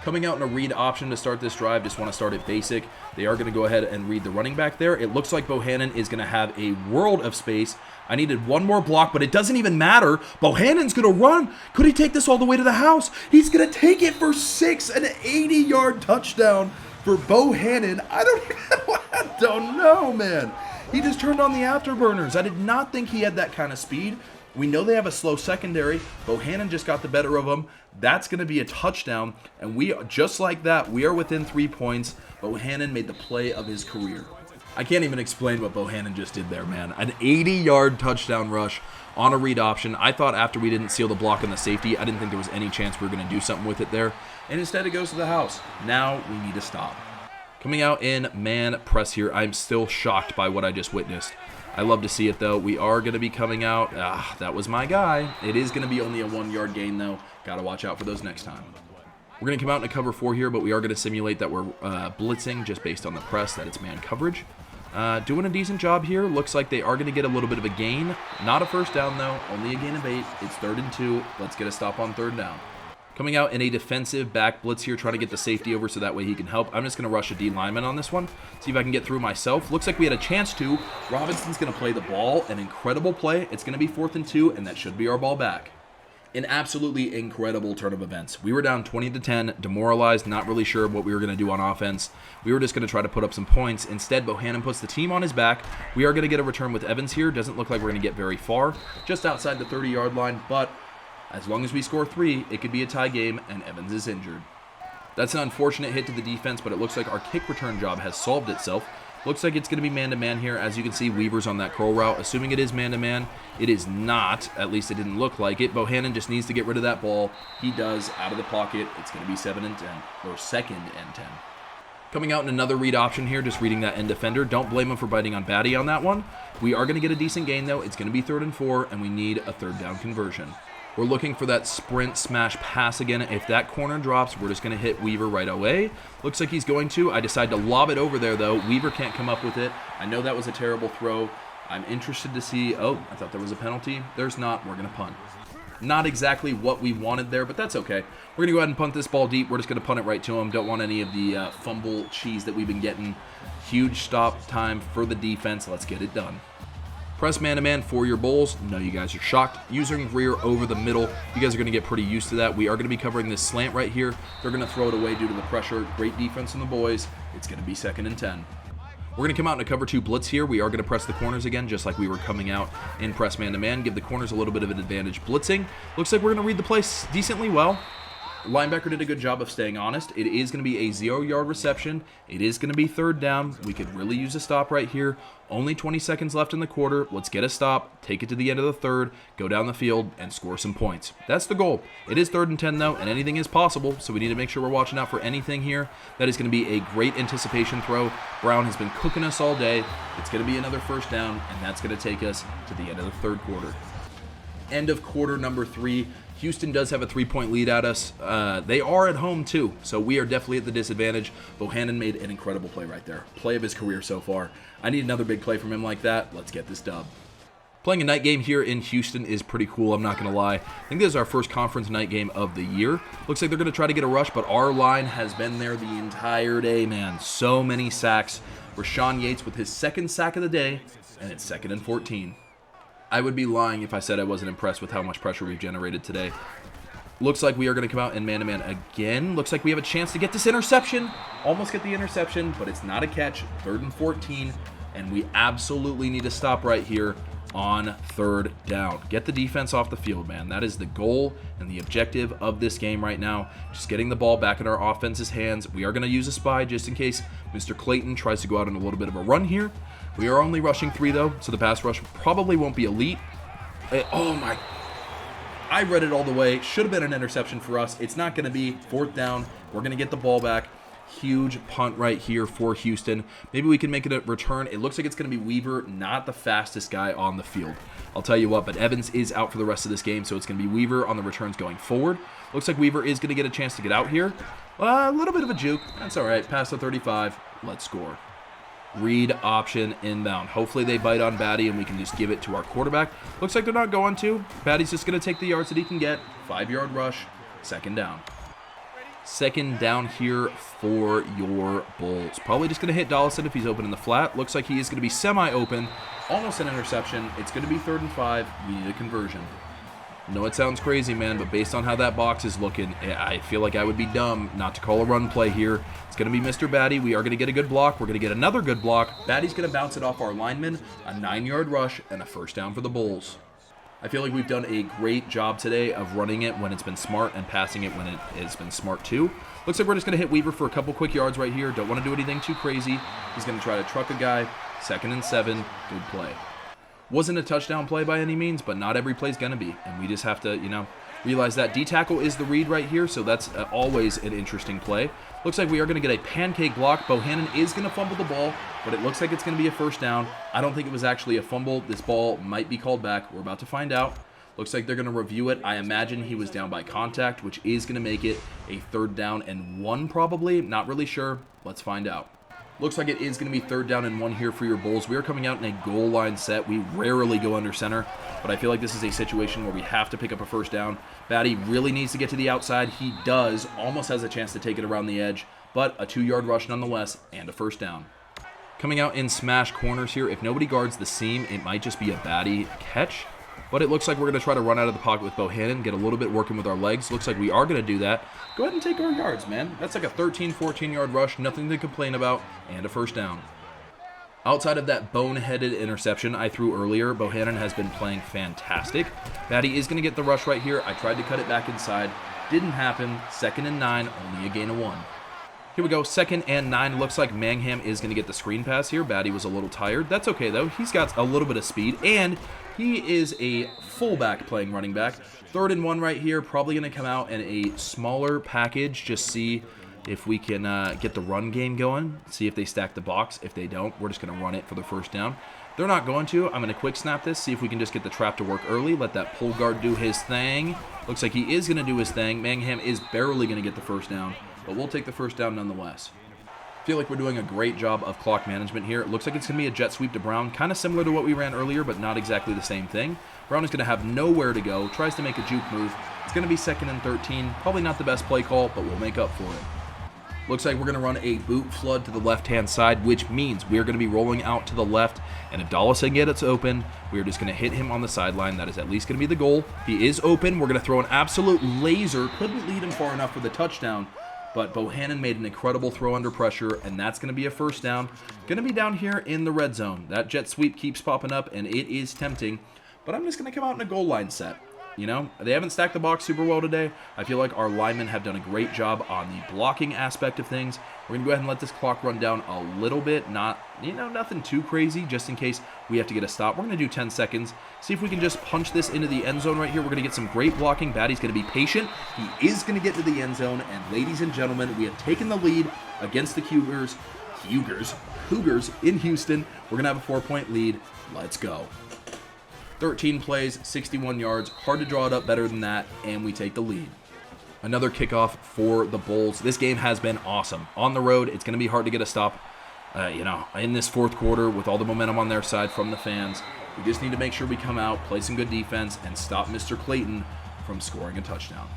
Coming out in a read option to start this drive. Just want to start it basic. They are going to go ahead and read the running back there. It looks like Bohannon is going to have a world of space. I needed one more block, but it doesn't even matter. Bohannon's going to run. Could he take this all the way to the house? He's going to take it for 6, an 80-yard touchdown for Bohannon. I don't know, man. He just turned on the afterburners. I did not think he had that kind of speed. We know they have a slow secondary. Bohannon just got the better of them. That's going to be a touchdown. And we, just like that, we are within 3 points. Bohannon made the play of his career. I can't even explain what Bohannon just did there, man. An 80-yard touchdown rush on a read option. I thought after we didn't seal the block on the safety, I didn't think there was any chance we were going to do something with it there. And instead it goes to the house. Now we need to stop. Coming out in man press here, I'm still shocked by what I just witnessed. I love to see it, though. We are going to be coming out. That was my guy. It is going to be only a 1-yard gain, though. Got to watch out for those next time. We're going to come out in a cover 4 here, but we are going to simulate that we're blitzing just based on the press, that it's man coverage. Doing a decent job here. Looks like they are going to get a little bit of a gain. Not a 1st down, though. Only a gain of 8. It's 3rd and 2. Let's get a stop on 3rd down. Coming out in a defensive back blitz here, trying to get the safety over so that way he can help. I'm just going to rush a D lineman on this one. See if I can get through myself. Looks like we had a chance to. Robinson's going to play the ball. An incredible play. It's going to be 4th and 2, and that should be our ball back. An absolutely incredible turn of events. We were down 20-10, demoralized, not really sure what we were going to do on offense. We were just going to try to put up some points. Instead, Bohannon puts the team on his back. We are going to get a return with Evans here. Doesn't look like we're going to get very far. Just outside the 30-yard line, but as long as we score 3, it could be a tie game, and Evans is injured. That's an unfortunate hit to the defense, but it looks like our kick return job has solved itself. Looks like it's going to be man-to-man here. As you can see, Weaver's on that curl route. Assuming it is man-to-man, it is not. At least it didn't look like it. Bohannon just needs to get rid of that ball. He does, out of the pocket. It's going to be 7 and 10, or 2nd and 10. Coming out in another read option here, just reading that end defender. Don't blame him for biting on Batty on that one. We are going to get a decent gain, though. It's going to be 3rd and 4, and we need a 3rd down conversion. We're looking for that sprint smash pass again. If that corner drops, we're just going to hit Weaver right away. Looks like he's going to. I decide to lob it over there, though. Weaver can't come up with it. I know that was a terrible throw. I'm interested to see. Oh, I thought there was a penalty. There's not. We're going to punt. Not exactly what we wanted there, but that's okay. We're going to go ahead and punt this ball deep. We're just going to punt it right to him. Don't want any of the fumble cheese that we've been getting. Huge stop time for the defense. Let's get it done. Press man-to-man for your Bulls. No, you guys are shocked. Using rear over the middle. You guys are going to get pretty used to that. We are going to be covering this slant right here. They're going to throw it away due to the pressure. Great defense from the boys. It's going to be 2nd and 10. We're going to come out in a cover 2 blitz here. We are going to press the corners again, just like we were coming out in press man-to-man. Give the corners a little bit of an advantage blitzing. Looks like we're going to read the play decently well. Linebacker did a good job of staying honest. It is going to be a 0-yard reception. It is going to be 3rd down. We could really use a stop right here. Only 20 seconds left in the quarter. Let's get a stop, take it to the end of the 3rd, go down the field, and score some points. That's the goal. It is 3rd and 10, though, and anything is possible, so we need to make sure we're watching out for anything here. That is going to be a great anticipation throw. Brown has been cooking us all day. It's going to be another 1st down, and that's going to take us to the end of the 3rd quarter. End of quarter number 3. Houston does have a 3-point lead at us. They are at home too, so we are definitely at the disadvantage. Bohannon made an incredible play right there. Play of his career so far. I need another big play from him like that. Let's get this dub. Playing a night game here in Houston is pretty cool, I'm not going to lie. I think this is our first conference night game of the year. Looks like they're going to try to get a rush, but our line has been there the entire day, man. So many sacks. Rashawn Yates with his 2nd sack of the day, and it's 2nd and 14. I would be lying if I said I wasn't impressed with how much pressure we've generated today. Looks like we are going to come out in man-to-man again. Looks like we have a chance to get this interception. Almost get the interception, but it's not a catch. 3rd and 14, and we absolutely need to stop right here on 3rd down. Get the defense off the field, man. That is the goal and the objective of this game right now. Just getting the ball back in our offense's hands. We are going to use a spy just in case Mr. Clayton tries to go out on a little bit of a run here. We are only rushing 3, though, so the pass rush probably won't be elite. Oh, my. I read it all the way. Should have been an interception for us. It's not going to be. 4th down. We're going to get the ball back. Huge punt right here for Houston. Maybe we can make it a return. It looks like it's going to be Weaver, not the fastest guy on the field. I'll tell you what, but Evans is out for the rest of this game, so it's going to be Weaver on the returns going forward. Looks like Weaver is going to get a chance to get out here. A little bit of a juke. That's all right. Past the 35. Let's score. Read option inbound. Hopefully they bite on Batty and we can just give it to our quarterback. Looks like they're not going to. Batty's just going to take the yards that he can get. 5-yard rush. 2nd down. 2nd down here for your Bulls. Probably just going to hit Dollison if he's open in the flat. Looks like he is going to be semi-open. Almost an interception. It's going to be 3rd and 5. We need a conversion. I know it sounds crazy, man, but based on how that box is looking, I feel like I would be dumb not to call a run play here. It's going to be Mr. Batty. We are going to get a good block. We're going to get another good block. Batty's going to bounce it off our lineman. A 9-yard rush and a 1st down for the Bulls. I feel like we've done a great job today of running it when it's been smart and passing it when it has been smart too. Looks like we're just going to hit Weaver for a couple quick yards right here. Don't want to do anything too crazy. He's going to try to truck a guy. 2nd and 7. Good play. Wasn't a touchdown play by any means, but not every play's going to be. And we just have to, realize that D-tackle is the read right here, so that's always an interesting play. Looks like we are going to get a pancake block. Bohannon is going to fumble the ball, but it looks like it's going to be a 1st down. I don't think it was actually a fumble. This ball might be called back. We're about to find out. Looks like they're going to review it. I imagine he was down by contact, which is going to make it a 3rd down and 1 probably. Not really sure. Let's find out. Looks like it is going to be 3rd down and 1 here for your Bulls. We are coming out in a goal line set. We rarely go under center, but I feel like this is a situation where we have to pick up a 1st down. Batty really needs to get to the outside. He does. Almost has a chance to take it around the edge, but a 2-yard rush nonetheless and a 1st down. Coming out in smash corners here. If nobody guards the seam, it might just be a Batty catch. But it looks like we're going to try to run out of the pocket with Bohannon, get a little bit working with our legs. Looks like we are going to do that. Go ahead and take our yards, man. That's like a 13, 14-yard rush, nothing to complain about, and a 1st down. Outside of that boneheaded interception I threw earlier, Bohannon has been playing fantastic. Batty is going to get the rush right here. I tried to cut it back inside. Didn't happen. 2nd and 9, only a gain of 1. Here we go, 2nd and 9. Looks like Mangham is going to get the screen pass here. Batty was a little tired. That's okay, though. He's got a little bit of speed, and he is a fullback playing running back. 3rd and 1 right here. Probably going to come out in a smaller package. Just see if we can get the run game going. See if they stack the box. If they don't, we're just going to run it for the first down. They're not going to. I'm going to quick snap this, see if we can just get the trap to work early. Let that pull guard do his thing. Looks like he is going to do his thing. Mangham is barely going to get the first down, but we'll take the first down nonetheless. I feel like we're doing a great job of clock management here. It looks like it's going to be a jet sweep to Brown, kind of similar to what we ran earlier, but not exactly the same thing. Brown is going to have nowhere to go, tries to make a juke move. It's going to be 2nd and 13. Probably not the best play call, but we'll make up for it. Looks like we're going to run a boot flood to the left-hand side, which means we're going to be rolling out to the left. And if Dollison gets open, we're just going to hit him on the sideline. That is at least going to be the goal. He is open. We're going to throw an absolute laser. Couldn't lead him far enough for the touchdown, but Bohannon made an incredible throw under pressure, and that's going to be a first down. Going to be down here in the red zone. That jet sweep keeps popping up, and it is tempting. But I'm just going to come out in a goal line set. You know, they haven't stacked the box super well today. I feel like our linemen have done a great job on the blocking aspect of things. We're going to go ahead and let this clock run down a little bit. Not, nothing too crazy, just in case we have to get a stop. We're going to do 10 seconds. See if we can just punch this into the end zone right here. We're going to get some great blocking. Batty's going to be patient. He is going to get to the end zone. And ladies and gentlemen, we have taken the lead against the Cougars in Houston. We're going to have a 4-point lead. Let's go. 13 plays, 61 yards. Hard to draw it up better than that, and we take the lead. Another kickoff for the Bulls. This game has been awesome. On the road, it's going to be hard to get a stop. In this 4th quarter, with all the momentum on their side from the fans, we just need to make sure we come out, play some good defense, and stop Mr. Clayton from scoring a touchdown.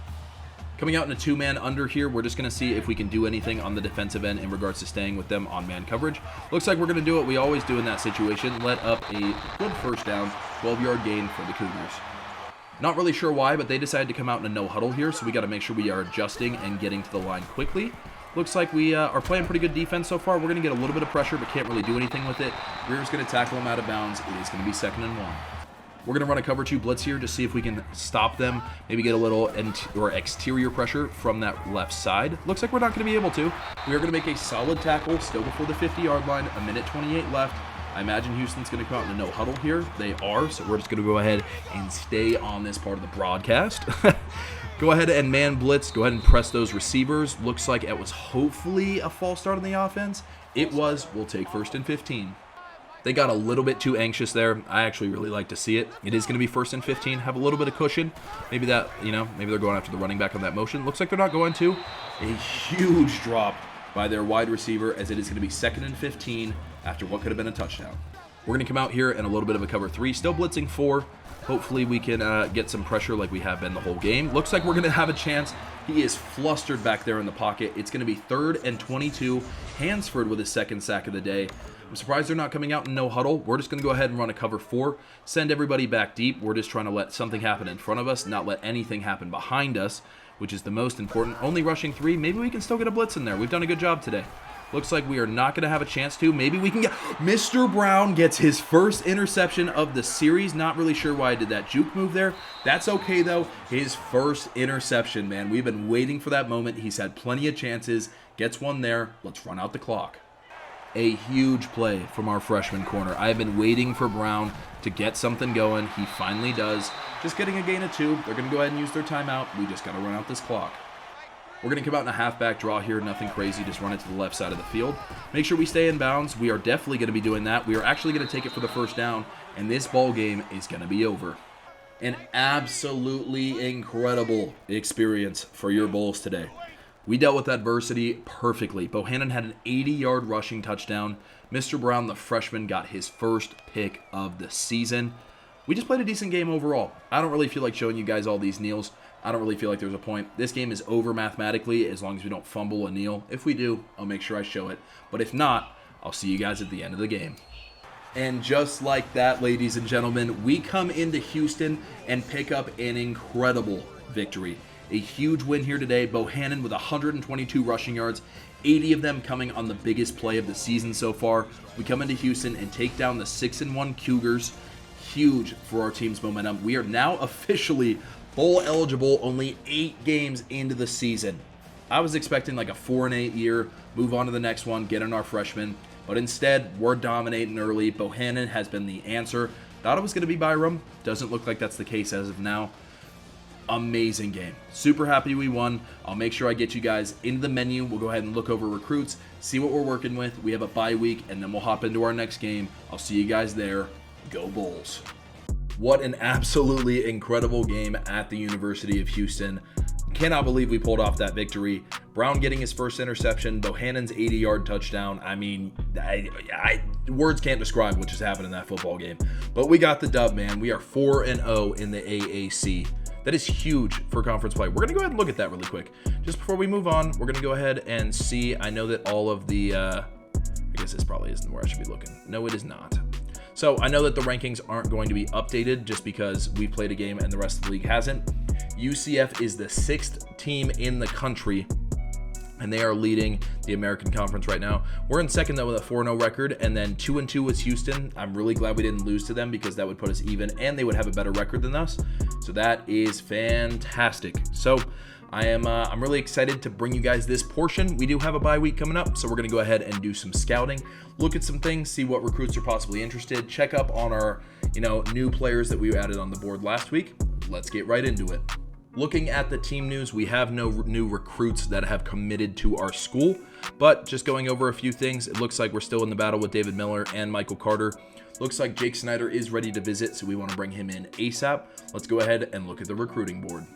Coming out in a 2-man under here, we're just going to see if we can do anything on the defensive end in regards to staying with them on man coverage. Looks like we're going to do what we always do in that situation, let up a good first down, 12-yard gain for the Cougars. Not really sure why, but they decided to come out in a no huddle here, so we got to make sure we are adjusting and getting to the line quickly. Looks like we are playing pretty good defense so far. We're going to get a little bit of pressure, but can't really do anything with it. Rear's going to tackle him out of bounds. It is going to be 2nd and 1. We're going to run a cover 2 blitz here to see if we can stop them, maybe get a little exterior pressure from that left side. Looks like we're not going to be able to. We are going to make a solid tackle still before the 50-yard line, 1:28 left. I imagine Houston's going to come out in a no huddle here. They are, so we're just going to go ahead and stay on this part of the broadcast. Go ahead and man blitz. Go ahead and press those receivers. Looks like it was hopefully a false start on the offense. It was. We'll take 1st and 15. They got a little bit too anxious there. I actually really like to see it. It is going to be 1st and 15. Have a little bit of cushion. Maybe that, maybe they're going after the running back on that motion. Looks like they're not going to. A huge drop by their wide receiver, as it is going to be 2nd and 15 after what could have been a touchdown. We're going to come out here in a little bit of a cover 3. Still blitzing 4. Hopefully we can get some pressure like we have been the whole game. Looks like we're going to have a chance. He is flustered back there in the pocket. It's going to be 3rd and 22. Hansford with his 2nd sack of the day. I'm surprised they're not coming out in no huddle. We're just going to go ahead and run a cover 4. Send everybody back deep. We're just trying to let something happen in front of us, not let anything happen behind us, which is the most important. Only rushing 3. Maybe we can still get a blitz in there. We've done a good job today. Looks like we are not going to have a chance to. Maybe we can get... Mr. Brown gets his first interception of the series. Not really sure why I did that juke move there. That's okay, though. His first interception, man. We've been waiting for that moment. He's had plenty of chances. Gets one there. Let's run out the clock. A huge play from our freshman corner. I have been waiting for Brown to get something going. He finally does. Just getting a gain of 2. They're going to go ahead and use their timeout. We just got to run out this clock. We're going to come out in a halfback draw here. Nothing crazy. Just run it to the left side of the field. Make sure we stay in bounds. We are definitely going to be doing that. We are actually going to take it for the first down, and this ball game is going to be over. An absolutely incredible experience for your Bulls today. We dealt with adversity perfectly. Bohannon had an 80-yard rushing touchdown. Mr. Brown, the freshman, got his first pick of the season. We just played a decent game overall. I don't really feel like showing you guys all these kneels. I don't really feel like there's a point. This game is over mathematically as long as we don't fumble a kneel. If we do, I'll make sure I show it. But if not, I'll see you guys at the end of the game. And just like that, ladies and gentlemen, we come into Houston and pick up an incredible victory. A huge win here today. Bohannon with 122 rushing yards, 80 of them coming on the biggest play of the season so far. We come into Houston and take down the 6-1 Cougars. Huge for our team's momentum. We are now officially bowl eligible, only 8 games into the season. I was expecting like a 4-8 year, move on to the next one, get in our freshmen. But instead, we're dominating early. Bohannon has been the answer. Thought it was going to be Byram. Doesn't look like that's the case as of now. Amazing game. Super happy we won. I'll make sure I get you guys into the menu. We'll go ahead and look over recruits, see what we're working with. We have a bye week, and then we'll hop into our next game. I'll see you guys there. Go Bulls. What an absolutely incredible game at the University of Houston. Cannot believe we pulled off that victory. Brown getting his first interception, Bohannon's 80-yard touchdown. I mean, words can't describe what just happened in that football game. But we got the dub, man. We are 4-0 in the AAC. That is huge for conference play. We're going to go ahead and look at that really quick. Just before we move on, we're going to go ahead and see. I know that all of the, I guess this probably isn't where I should be looking. No, it is not. So I know that the rankings aren't going to be updated just because we played a game and the rest of the league hasn't. UCF is the 6th team in the country, and they are leading the American Conference right now. We're in second, though, with a 4-0 record, and then 2-2 was Houston. I'm really glad we didn't lose to them because that would put us even, and they would have a better record than us. So that is fantastic. So I'm really excited to bring you guys this portion. We do have a bye week coming up, so we're going to go ahead and do some scouting, look at some things, see what recruits are possibly interested, check up on our, new players that we added on the board last week. Let's get right into it. Looking at the team news, we have no new recruits that have committed to our school, but just going over a few things, it looks like we're still in the battle with David Miller and Michael Carter. Looks like Jake Snyder is ready to visit, so we want to bring him in ASAP. Let's go ahead and look at the recruiting board.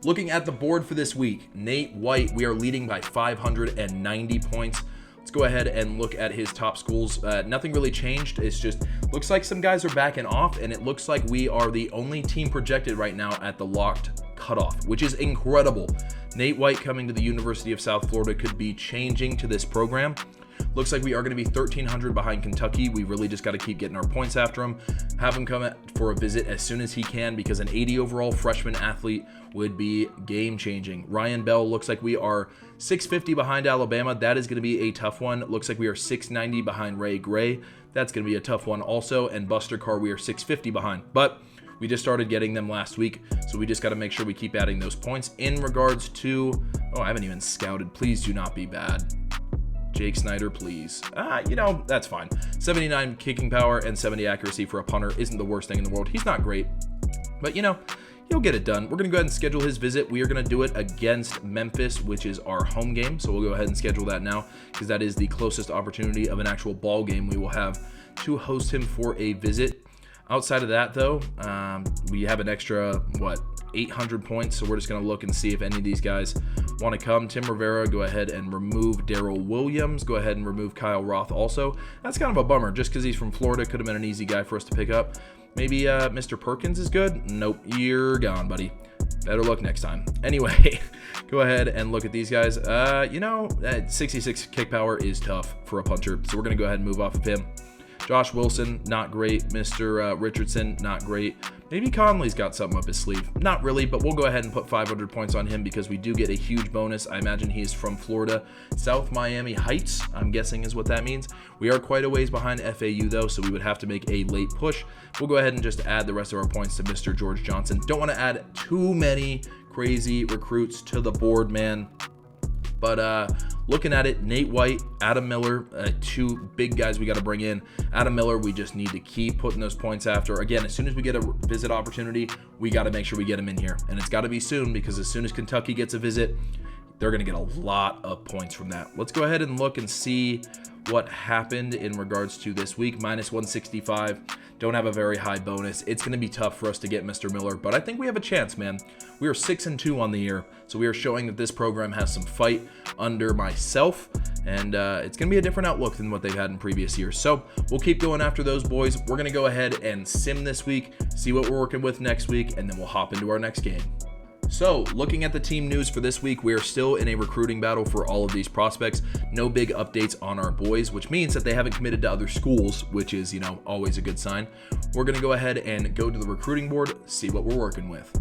Looking at the board for this week, Nate White, we are leading by 590 points. Let's go ahead and look at his top schools. Nothing really changed. It's just looks like some guys are backing off, and it looks like we are the only team projected right now at the locked cutoff, which is incredible. Nate White coming to the University of South Florida could be changing to this program. Looks like we are going to be 1,300 behind Kentucky. We really just got to keep getting our points after him. Have him come for a visit as soon as he can because an 80 overall freshman athlete would be game-changing. Ryan Bell looks like we are 650 behind Alabama. That is going to be a tough one. Looks like we are 690 behind Ray Gray. That's going to be a tough one also. And Buster Carr, we are 650 behind. But we just started getting them last week, so we just got to make sure we keep adding those points. In regards to, I haven't even scouted. Please do not be bad. Jake Snyder, please. That's fine. 79 kicking power and 70 accuracy for a punter isn't the worst thing in the world. He's not great, but he'll get it done. We're going to go ahead and schedule his visit. We are going to do it against Memphis, which is our home game. So we'll go ahead and schedule that now because that is the closest opportunity of an actual ball game we will have to host him for a visit. Outside of that, though, we have an extra, 800 points. So we're just going to look and see if any of these guys want to come. Tim Rivera, go ahead and remove Daryl Williams. Go ahead and remove Kyle Roth also. That's kind of a bummer just because he's from Florida. Could have been an easy guy for us to pick up. Maybe Mr. Perkins is good. Nope, you're gone, buddy. Better luck next time. Anyway, go ahead and look at these guys. 66 kick power is tough for a punter. So we're going to go ahead and move off of him. Josh Wilson, not great. Mr. Richardson, not great. Maybe Conley's got something up his sleeve. Not really, but we'll go ahead and put 500 points on him because we do get a huge bonus. I imagine he is from Florida. South Miami Heights, I'm guessing is what that means. We are quite a ways behind FAU, though, so we would have to make a late push. We'll go ahead and just add the rest of our points to Mr. George Johnson. Don't want to add too many crazy recruits to the board, man. But looking at it, Nate White, Adam Miller, two big guys we got to bring in. Adam Miller, we just need to keep putting those points after. Again, as soon as we get a visit opportunity, we got to make sure we get him in here. And it's got to be soon because as soon as Kentucky gets a visit, they're going to get a lot of points from that. Let's go ahead and look and see what happened in regards to this week. Minus 165. Don't have a very high bonus. It's going to be tough for us to get Mr. Miller, but I think we have a chance, man. We are 6-2 on the year, so we are showing that this program has some fight under myself, and it's going to be a different outlook than what they've had in previous years. So we'll keep going after those boys. We're going to go ahead and sim this week, see what we're working with next week, and then we'll hop into our next game. So, looking at the team news for this week, we are still in a recruiting battle for all of these prospects. No big updates on our boys, which means that they haven't committed to other schools, which is, always a good sign. We're going to go ahead and go to the recruiting board, see what we're working with.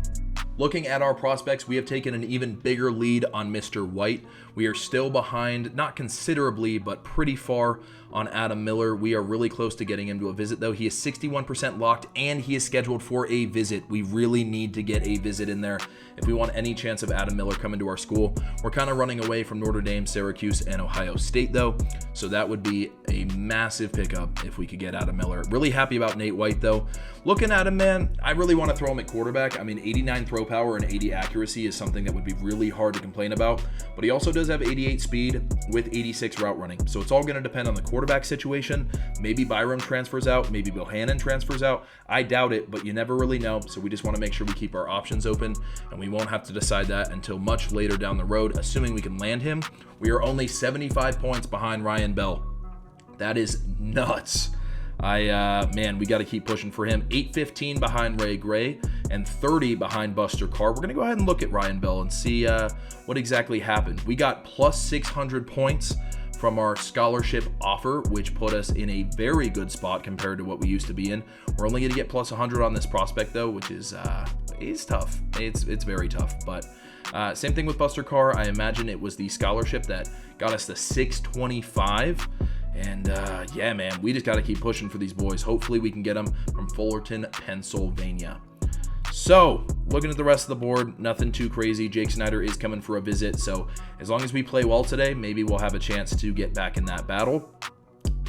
Looking at our prospects, we have taken an even bigger lead on Mr. White. We are still behind, not considerably, but pretty far on Adam Miller. We are really close to getting him to a visit, though. He is 61% locked, and he is scheduled for a visit. We really need to get a visit in there if we want any chance of Adam Miller coming to our school. We're kind of running away from Notre Dame, Syracuse, and Ohio State, though, so that would be a massive pickup if we could get Adam Miller. Really happy about Nate White, though. Looking at him, man, I really want to throw him at quarterback. I mean, 89 throw power and 80 accuracy is something that would be really hard to complain about, but he also does have 88 speed with 86 route running, so it's all going to depend on the quarterback situation. Maybe Byram transfers out, maybe Bohannon transfers out. I doubt it, but you never really know, so we just want to make sure we keep our options open, and we won't have to decide that until much later down the road, assuming we can land him. We are only 75 points behind Ryan Bell. That is nuts. Man, we got to keep pushing for him. 815 behind Ray Gray and 30 behind Buster Carr. We're going to go ahead and look at Ryan Bell and see what exactly happened. We got plus 600 points from our scholarship offer, which put us in a very good spot compared to what we used to be in. We're only going to get plus 100 on this prospect, though, which is tough. It's very tough, but same thing with Buster Carr. I imagine it was the scholarship that got us the 625. And yeah, man, we just got to keep pushing for these boys. Hopefully we can get them from Fullerton, Pennsylvania. So, looking at the rest of the board, nothing too crazy. Jake Snyder is coming for a visit, so as long as we play well today, maybe we'll have a chance to get back in that battle.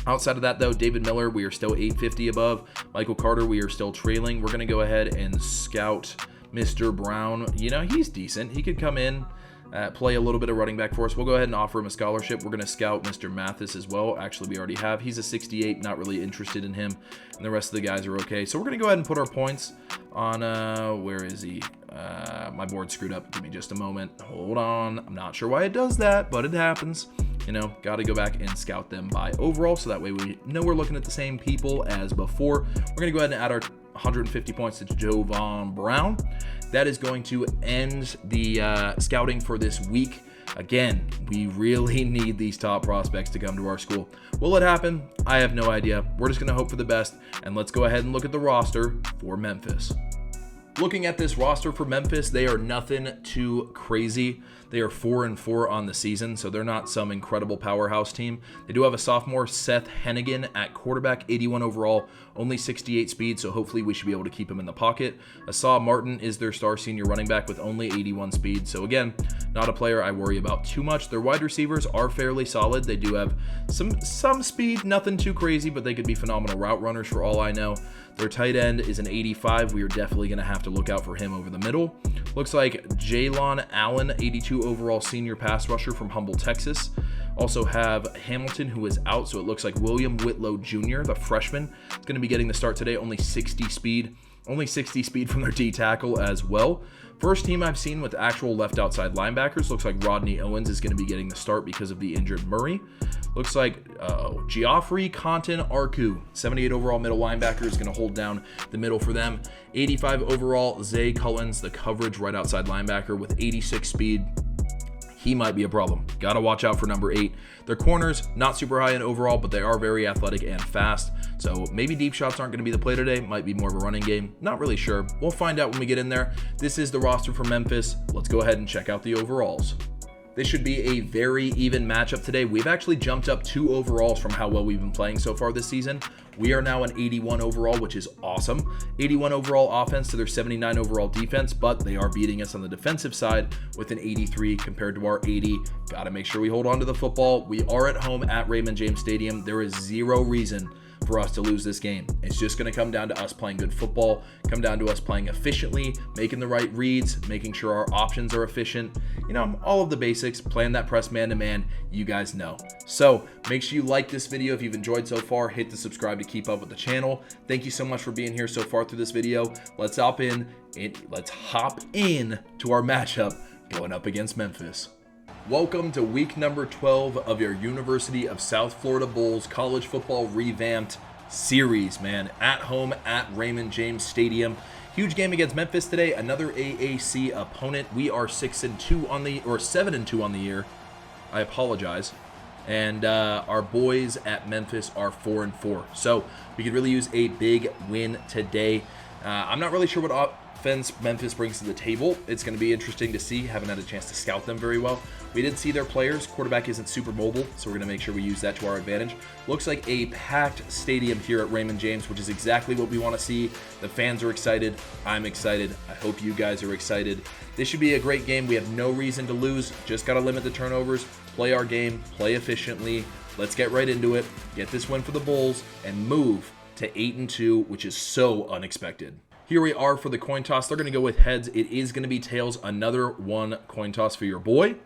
Outside of that, though, David Miller, we are still 850 above. Michael Carter, we are still trailing. We're going to go ahead and scout Mr. Brown. You know, he's decent. He could come in, play a little bit of running back for us. We'll go ahead and offer him a scholarship. We're going to scout Mr. Mathis as well. Actually, we already have. He's a 68, not really interested in him. And the rest of the guys are okay. So we're going to go ahead and put our points on, where is he? My board screwed up. Give me just a moment. Hold on. I'm not sure why it does that, but it happens. You know, got to go back and scout them by overall, so that way we know we're looking at the same people as before. We're going to go ahead and add our 150 points to Jovan Brown. That is going to end the scouting for this week. Again, we really need these top prospects to come to our school. Will it happen? I have no idea. We're just going to hope for the best, and let's go ahead and look at the roster for Memphis. Looking at this roster for Memphis, they are nothing too crazy. They are 4-4 on the season, so they're not some incredible powerhouse team. They do have a sophomore, Seth Hennigan, at quarterback, 81 overall, only 68 speed, so hopefully we should be able to keep him in the pocket. Asah Martin is their star senior running back with only 81 speed, so again, not a player I worry about too much. Their wide receivers are fairly solid. They do have some speed, nothing too crazy, but they could be phenomenal route runners for all I know. Their tight end is an 85. We are definitely going to have to look out for him over the middle. Looks like Jalon Allen, 82 overall senior pass rusher from Humble, Texas. Also have Hamilton, who is out, so it looks like William Whitlow Jr., the freshman, is going to be getting the start today, only 60 speed. Only 60 speed from their D tackle as well. First team I've seen with actual left outside linebackers. Looks like Rodney Owens is going to be getting the start because of the injured Murray. Looks like Geoffrey Compton Arku, 78 overall middle linebacker, is going to hold down the middle for them. 85 overall Zay Cullens, the coverage right outside linebacker with 86 speed. He might be a problem. Got to watch out for number 8. Their corners, not super high in overall, but they are very athletic and fast. So maybe deep shots aren't going to be the play today. Might be more of a running game. Not really sure. We'll find out when we get in there. This is the roster for Memphis. Let's go ahead and check out the overalls. This should be a very even matchup today. We've actually jumped up 2 overalls from how well we've been playing so far this season. We are now an 81 overall, which is awesome. 81 overall offense to their 79 overall defense, but they are beating us on the defensive side with an 83 compared to our 80. Got to make sure we hold on to the football. We are at home at Raymond James Stadium. There is zero reason for us to lose this game. It's just going to come down to us playing good football, come down to us playing efficiently, making the right reads, making sure our options are efficient. You know, all of the basics, playing that press man-to-man, you guys know. So make sure you like this video if you've enjoyed so far. Hit the subscribe to keep up with the channel. Thank you so much for being here so far through this video. Let's hop in to our matchup going up against Memphis. Welcome to week number 12 of your University of South Florida Bulls College Football Revamped series, man. At home at Raymond James Stadium. Huge game against Memphis today. Another AAC opponent. We are 7-2 on the year. I apologize. And our boys at Memphis are 4-4. So we could really use a big win today. I'm not really sure what offense Memphis brings to the table. It's going to be interesting to see. Haven't had a chance to scout them very well. We did see their players. Quarterback isn't super mobile, so we're going to make sure we use that to our advantage. Looks like a packed stadium here at Raymond James, which is exactly what we want to see. The fans are excited. I'm excited. I hope you guys are excited. This should be a great game. We have no reason to lose. Just got to limit the turnovers, play our game, play efficiently. Let's get right into it, get this win for the Bulls, and move to 8-2, which is so unexpected. Here we are for the coin toss. They're going to go with heads. It is going to be tails. Another one coin toss for your boy.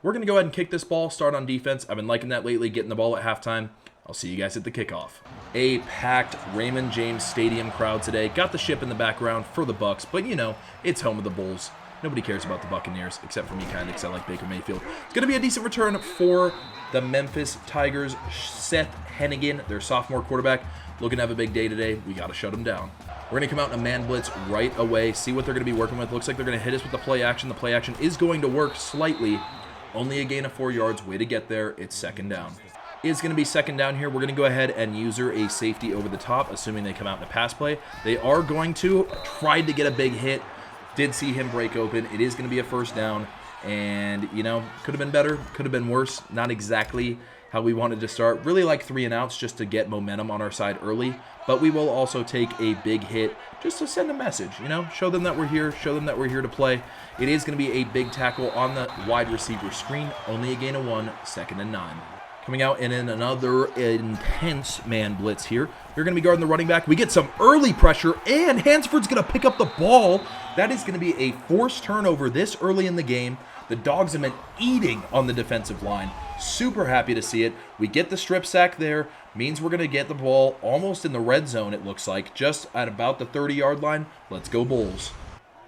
We're going to go ahead and kick this ball, start on defense. I've been liking that lately, getting the ball at halftime. I'll see you guys at the kickoff. A packed Raymond James Stadium crowd today. Got the ship in the background for the Bucks, but you know, it's home of the Bulls. Nobody cares about the Buccaneers, except for me kind of, because I like Baker Mayfield. It's going to be a decent return for the Memphis Tigers. Seth Hennigan, their sophomore quarterback, looking to have a big day today. We got to shut him down. We're going to come out in a man blitz right away, see what they're going to be working with. Looks like they're going to hit us with the play action. The play action is going to work slightly. Only a gain of 4 yards. Way to get there. It's second down. It's going to be second down here. We're going to go ahead and user a safety over the top, assuming they come out in a pass play. They are going to. Tried to get a big hit. Did see him break open. It is going to be a first down. And, you know, could have been better. Could have been worse. Not exactly how we wanted to start. Really like 3 and outs just to get momentum on our side early. But we will also take a big hit just to send a message, you know, show them that we're here, show them that we're here to play. It is going to be a big tackle on the wide receiver screen. Only a gain of 1, second and 9. Coming out in another intense man blitz here. You're going to be guarding the running back. We get some early pressure, and Hansford's going to pick up the ball. That is going to be a forced turnover this early in the game. The Dogs have been eating on the defensive line. Super happy to see it. We get the strip sack there. Means we're going to get the ball almost in the red zone, it looks like, just at about the 30-yard line. Let's go Bulls.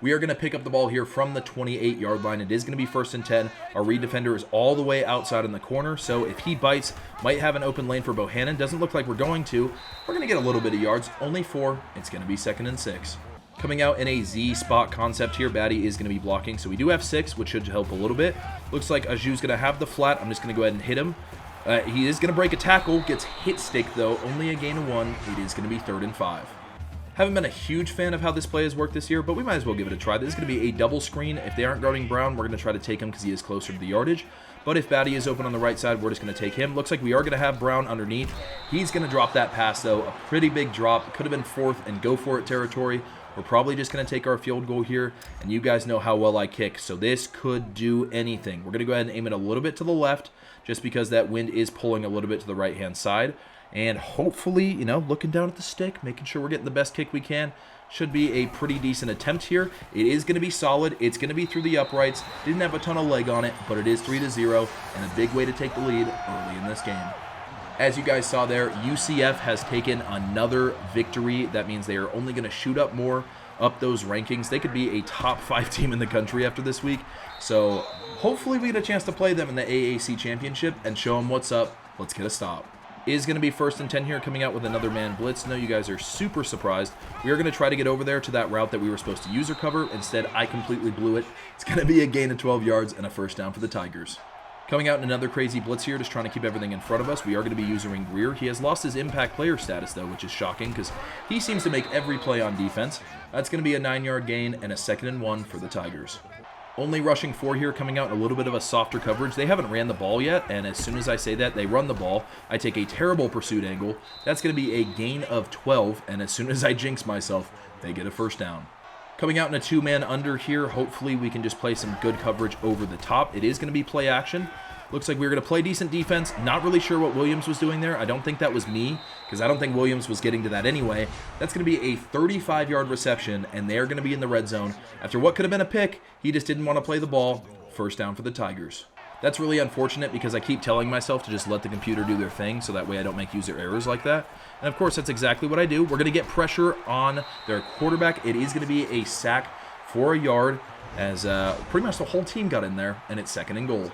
We are going to pick up the ball here from the 28-yard line. It is going to be first and 10. Our read defender is all the way outside in the corner, so if he bites, might have an open lane for Bohannon. Doesn't look like we're going to. We're going to get a little bit of yards, only 4. It's going to be second and 6. Coming out in a Z spot concept here, Batty is going to be blocking, so we do have 6, which should help a little bit. Looks like Aju's going to have the flat. I'm just going to go ahead and hit him. He is going to break a tackle, gets hit stick though, only a gain of 1. It is going to be third and 5. Haven't been a huge fan of how this play has worked this year, but we might as well give it a try. This is going to be a double screen. If they aren't guarding Brown, we're going to try to take him because he is closer to the yardage. But if Batty is open on the right side, we're just going to take him. Looks like we are going to have Brown underneath. He's going to drop that pass though, a pretty big drop. Could have been 4th and go for it territory. We're probably just going to take our field goal here, and you guys know how well I kick, so this could do anything. We're going to go ahead and aim it a little bit to the left, just because that wind is pulling a little bit to the right-hand side. And hopefully, you know, looking down at the stick, making sure we're getting the best kick we can. Should be a pretty decent attempt here. It is going to be solid. It's going to be through the uprights. Didn't have a ton of leg on it, but it is 3-0, and a big way to take the lead early in this game. As you guys saw there, UCF has taken another victory. That means they are only going to shoot up more up those rankings. They could be a top 5 team in the country after this week. So hopefully we get a chance to play them in the AAC championship and show them what's up. Let's get a stop. Is going to be first and 10 here, coming out with another man blitz. No, you guys are super surprised. We are going to try to get over there to that route that we were supposed to use or cover. Instead, I completely blew it. It's going to be a gain of 12 yards and a first down for the Tigers. Coming out in another crazy blitz here, just trying to keep everything in front of us. We are going to be using Greer. He has lost his impact player status, though, which is shocking because he seems to make every play on defense. That's going to be a 9-yard gain and a second and 1 for the Tigers. Only rushing 4 here, coming out in a little bit of a softer coverage. They haven't ran the ball yet, and as soon as I say that, they run the ball. I take a terrible pursuit angle. That's going to be a gain of 12, and as soon as I jinx myself, they get a first down. Coming out in a 2-man under here, hopefully we can just play some good coverage over the top. It is going to be play action. Looks like we were going to play decent defense. Not really sure what Williams was doing there. I don't think that was me, because I don't think Williams was getting to that anyway. That's going to be a 35-yard reception, and they're going to be in the red zone. After what could have been a pick, he just didn't want to play the ball. First down for the Tigers. That's really unfortunate because I keep telling myself to just let the computer do their thing so that way I don't make user errors like that. And of course, that's exactly what I do. We're going to get pressure on their quarterback. It is going to be a sack for a yard as pretty much the whole team got in there, and it's second and goal.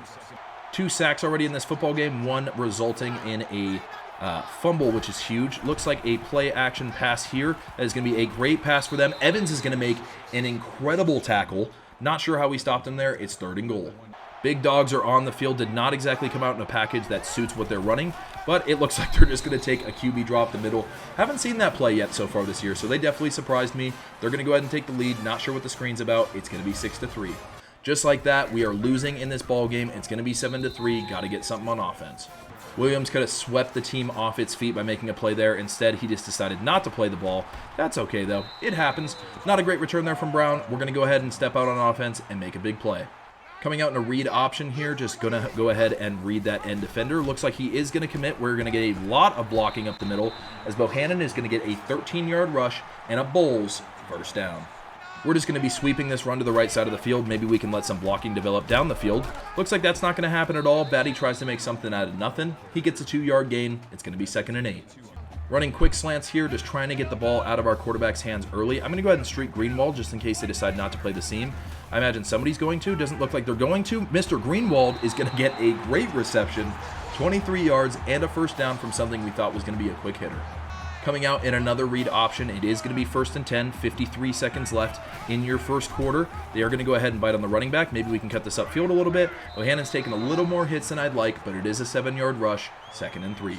2 sacks already in this football game, 1 resulting in a fumble, which is huge. Looks like a play action pass here. That is going to be a great pass for them. Evans is going to make an incredible tackle. Not sure how we stopped him there. It's third and goal. Big dogs are on the field. Did not exactly come out in a package that suits what they're running, but it looks like they're just going to take a QB drop the middle. Haven't seen that play yet so far this year, so they definitely surprised me. They're going to go ahead and take the lead. Not sure what the screen's about. It's going to be 6-3. Just like that, we are losing in this ball game. It's going to be 7-3. Got to get something on offense. Williams could have swept the team off its feet by making a play there. Instead, he just decided not to play the ball. That's okay, though. It happens. Not a great return there from Brown. We're going to go ahead and step out on offense and make a big play. Coming out in a read option here, just going to go ahead and read that end defender. Looks like he is going to commit. We're going to get a lot of blocking up the middle, as Bohannon is going to get a 13-yard rush and a Bulls first down. We're just going to be sweeping this run to the right side of the field. Maybe we can let some blocking develop down the field. Looks like that's not going to happen at all. Batty tries to make something out of nothing. He gets a 2-yard gain. It's going to be 2nd and 8. Running quick slants here, just trying to get the ball out of our quarterback's hands early. I'm going to go ahead and streak Greenwald just in case they decide not to play the seam. I imagine somebody's going to. Doesn't look like they're going to. Mr. Greenwald is going to get a great reception, 23 yards, and a first down from something we thought was going to be a quick hitter. Coming out in another read option, it is going to be 1st and 10, 53 seconds left in your first quarter. They are going to go ahead and bite on the running back. Maybe we can cut this upfield a little bit. Bohannon's taking a little more hits than I'd like, but it is a 7-yard rush, 2nd and 3.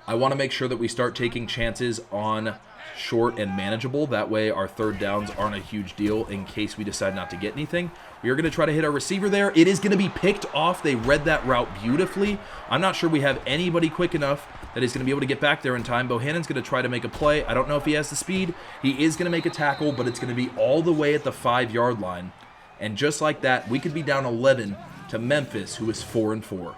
I want to make sure that we start taking chances on short and manageable. That way our third downs aren't a huge deal in case we decide not to get anything. We are going to try to hit our receiver there. It is going to be picked off. They read that route beautifully. I'm not sure we have anybody quick enough that is going to be able to get back there in time. Bohannon's going to try to make a play. I don't know if he has the speed. He is going to make a tackle, but it's going to be all the way at the 5-yard line. And just like that, we could be down 11 to Memphis, who is 4-4.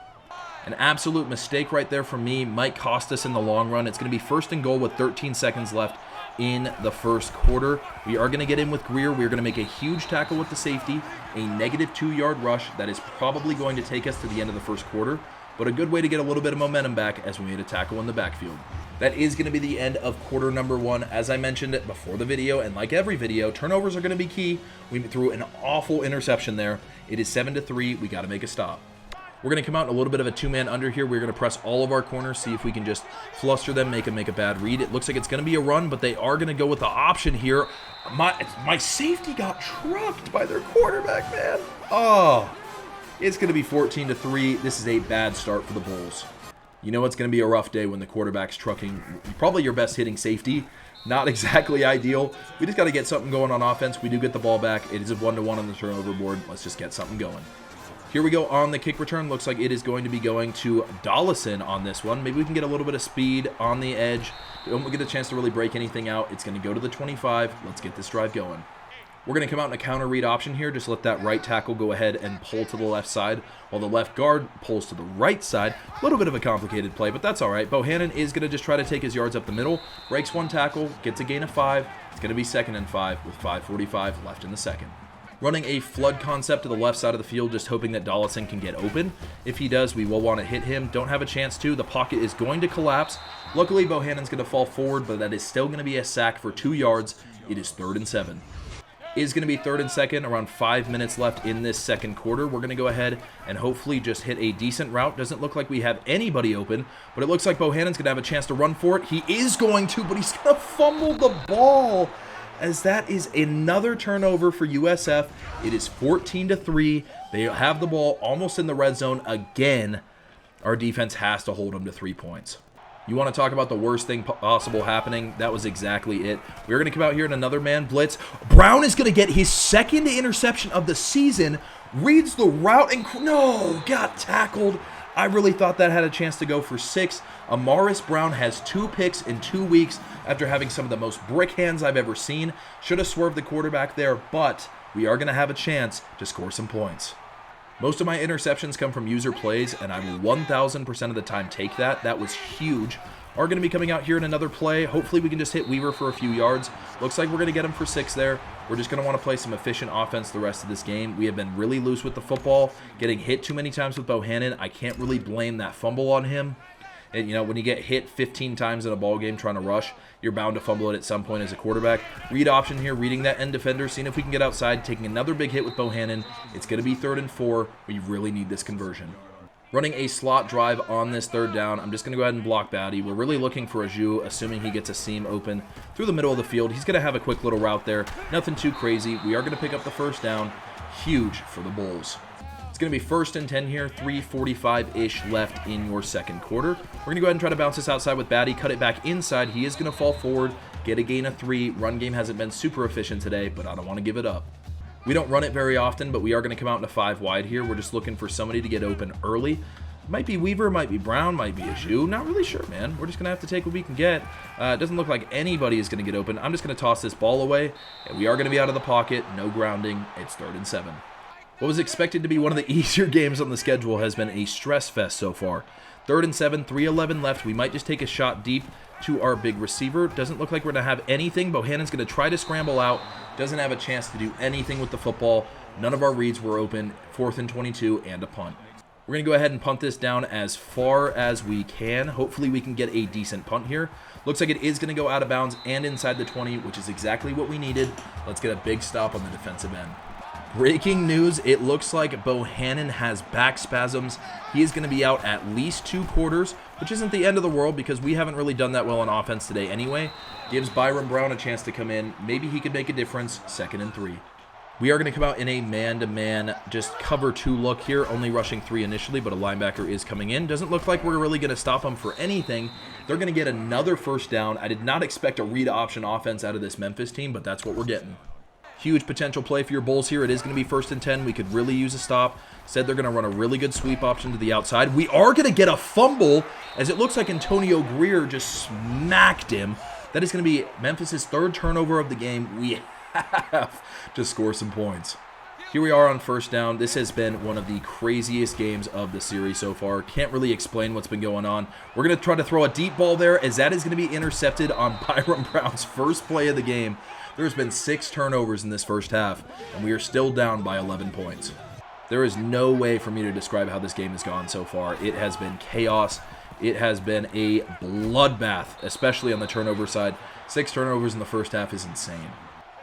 An absolute mistake right there from me might cost us in the long run. It's going to be 1st and goal with 13 seconds left in the first quarter. We are going to get in with Greer. We're going to make a huge tackle with the safety, a negative 2-yard rush that is probably going to take us to the end of the first quarter, but a good way to get a little bit of momentum back as we made a tackle in the backfield. That is going to be the end of quarter number 1. As I mentioned before the video, and like every video, turnovers are going to be key. We threw an awful interception there. It is 7-3. We got to make a stop. We're going to come out in a little bit of a 2-man under here. We're going to press all of our corners, see if we can just fluster them, make them make a bad read. It looks like it's going to be a run, but they are going to go with the option here. My safety got trucked by their quarterback, man. Oh, it's going to be 14-3. This is a bad start for the Bulls. You know it's going to be a rough day when the quarterback's trucking probably your best hitting safety. Not exactly ideal. We just got to get something going on offense. We do get the ball back. It is a 1-1 on the turnover board. Let's just get something going. Here we go on the kick return. Looks like it is going to be going to Dollison on this one. Maybe we can get a little bit of speed on the edge. Don't get a chance to really break anything out. It's going to go to the 25. Let's get this drive going. We're going to come out in a counter read option here. Just let that right tackle go ahead and pull to the left side while the left guard pulls to the right side. A little bit of a complicated play, but that's all right. Bohannon is going to just try to take his yards up the middle. Breaks one tackle, gets a gain of 5. It's going to be 2nd and 5 with 5:45 left in the second. Running a flood concept to the left side of the field, just hoping that Dollison can get open. If he does, we will want to hit him. Don't have a chance to. The pocket is going to collapse. Luckily, Bohannon's going to fall forward, but that is still going to be a sack for 2 yards. It is 3rd and 7. Is going to be 3rd and 2nd, around 5 minutes left in this second quarter. We're going to go ahead and hopefully just hit a decent route. Doesn't look like we have anybody open, but it looks like Bohannon's going to have a chance to run for it. He is going to, but he's going to fumble the ball, as that is another turnover for USF. It is 14-3. They have the ball almost in the red zone again. Our defense has to hold them to 3 points. You want to talk about the worst thing possible happening? That was exactly it. We're going to come out here in another man blitz. Brown is going to get his 2nd interception of the season. Reads the route and got tackled. I really thought that had a chance to go for 6. Amaris Brown has 2 picks in 2 weeks after having some of the most brick hands I've ever seen. Should have swerved the quarterback there, but we are going to have a chance to score some points. Most of my interceptions come from user plays, and I will 1,000% of the time take that. That was huge. Are going to be coming out here in another play. Hopefully we can just hit Weaver for a few yards. Looks like we're going to get him for 6 there. We're just going to want to play some efficient offense the rest of this game. We have been really loose with the football, getting hit too many times with Bohannon. I can't really blame that fumble on him. And, you know, when you get hit 15 times in a ball game trying to rush, you're bound to fumble it at some point as a quarterback. Read option here, reading that end defender, seeing if we can get outside, taking another big hit with Bohannon. It's going to be 3rd and 4. We really need this conversion. Running a slot drive on this 3rd down. I'm just going to go ahead and block Batty. We're really looking for a Jou, assuming he gets a seam open through the middle of the field. He's going to have a quick little route there. Nothing too crazy. We are going to pick up the 1st down. Huge for the Bulls. going to be 1st and 10 here, 3:45-ish left in your second quarter. We're going to go ahead and try to bounce this outside with Batty, cut it back inside. He is going to fall forward, get a gain of 3. Run game hasn't been super efficient today, but I don't want to give it up. We don't run it very often, but we are going to come out in a 5 wide here. We're just looking for somebody to get open early. Might be Weaver, might be Brown, might be Aju. Not really sure, man. We're just going to have to take what we can get. It doesn't look like anybody is going to get open. I'm just going to toss this ball away, and we are going to be out of the pocket. No grounding. It's 3rd and 7. What was expected to be one of the easier games on the schedule has been a stress fest so far. 3rd and 7, 3:11 left. We might just take a shot deep to our big receiver. Doesn't look like we're going to have anything. Bohannon's going to try to scramble out. Doesn't have a chance to do anything with the football. None of our reads were open. 4th and 22 and a punt. We're going to go ahead and punt this down as far as we can. Hopefully we can get a decent punt here. Looks like it is going to go out of bounds and inside the 20, which is exactly what we needed. Let's get a big stop on the defensive end. Breaking news, it looks like Bohannon has back spasms. He is going to be out at least 2 quarters, which isn't the end of the world because we haven't really done that well on offense today anyway. Gives Byron Brown a chance to come in. Maybe he could make a difference. 2nd and 3. We are going to come out in a man-to-man, just cover 2 look here, only rushing 3 initially, but a linebacker is coming in. Doesn't look like we're really going to stop them for anything. They're going to get another 1st down. I did not expect a read option offense out of this Memphis team, but that's what we're getting. Huge potential play for your Bulls here. It is going to be 1st and 10. We could really use a stop. Said they're going to run a really good sweep option to the outside. We are going to get a fumble, as it looks like Antonio Greer just smacked him. That is going to be Memphis' 3rd turnover of the game. We have to score some points. Here we are on 1st down. This has been one of the craziest games of the series so far. Can't really explain what's been going on. We're going to try to throw a deep ball there, as that is going to be intercepted on Byron Brown's first play of the game. There's been 6 turnovers in this first half, and we are still down by 11 points. There is no way for me to describe how this game has gone so far. It has been chaos. It has been a bloodbath, especially on the turnover side. 6 turnovers in the first half is insane.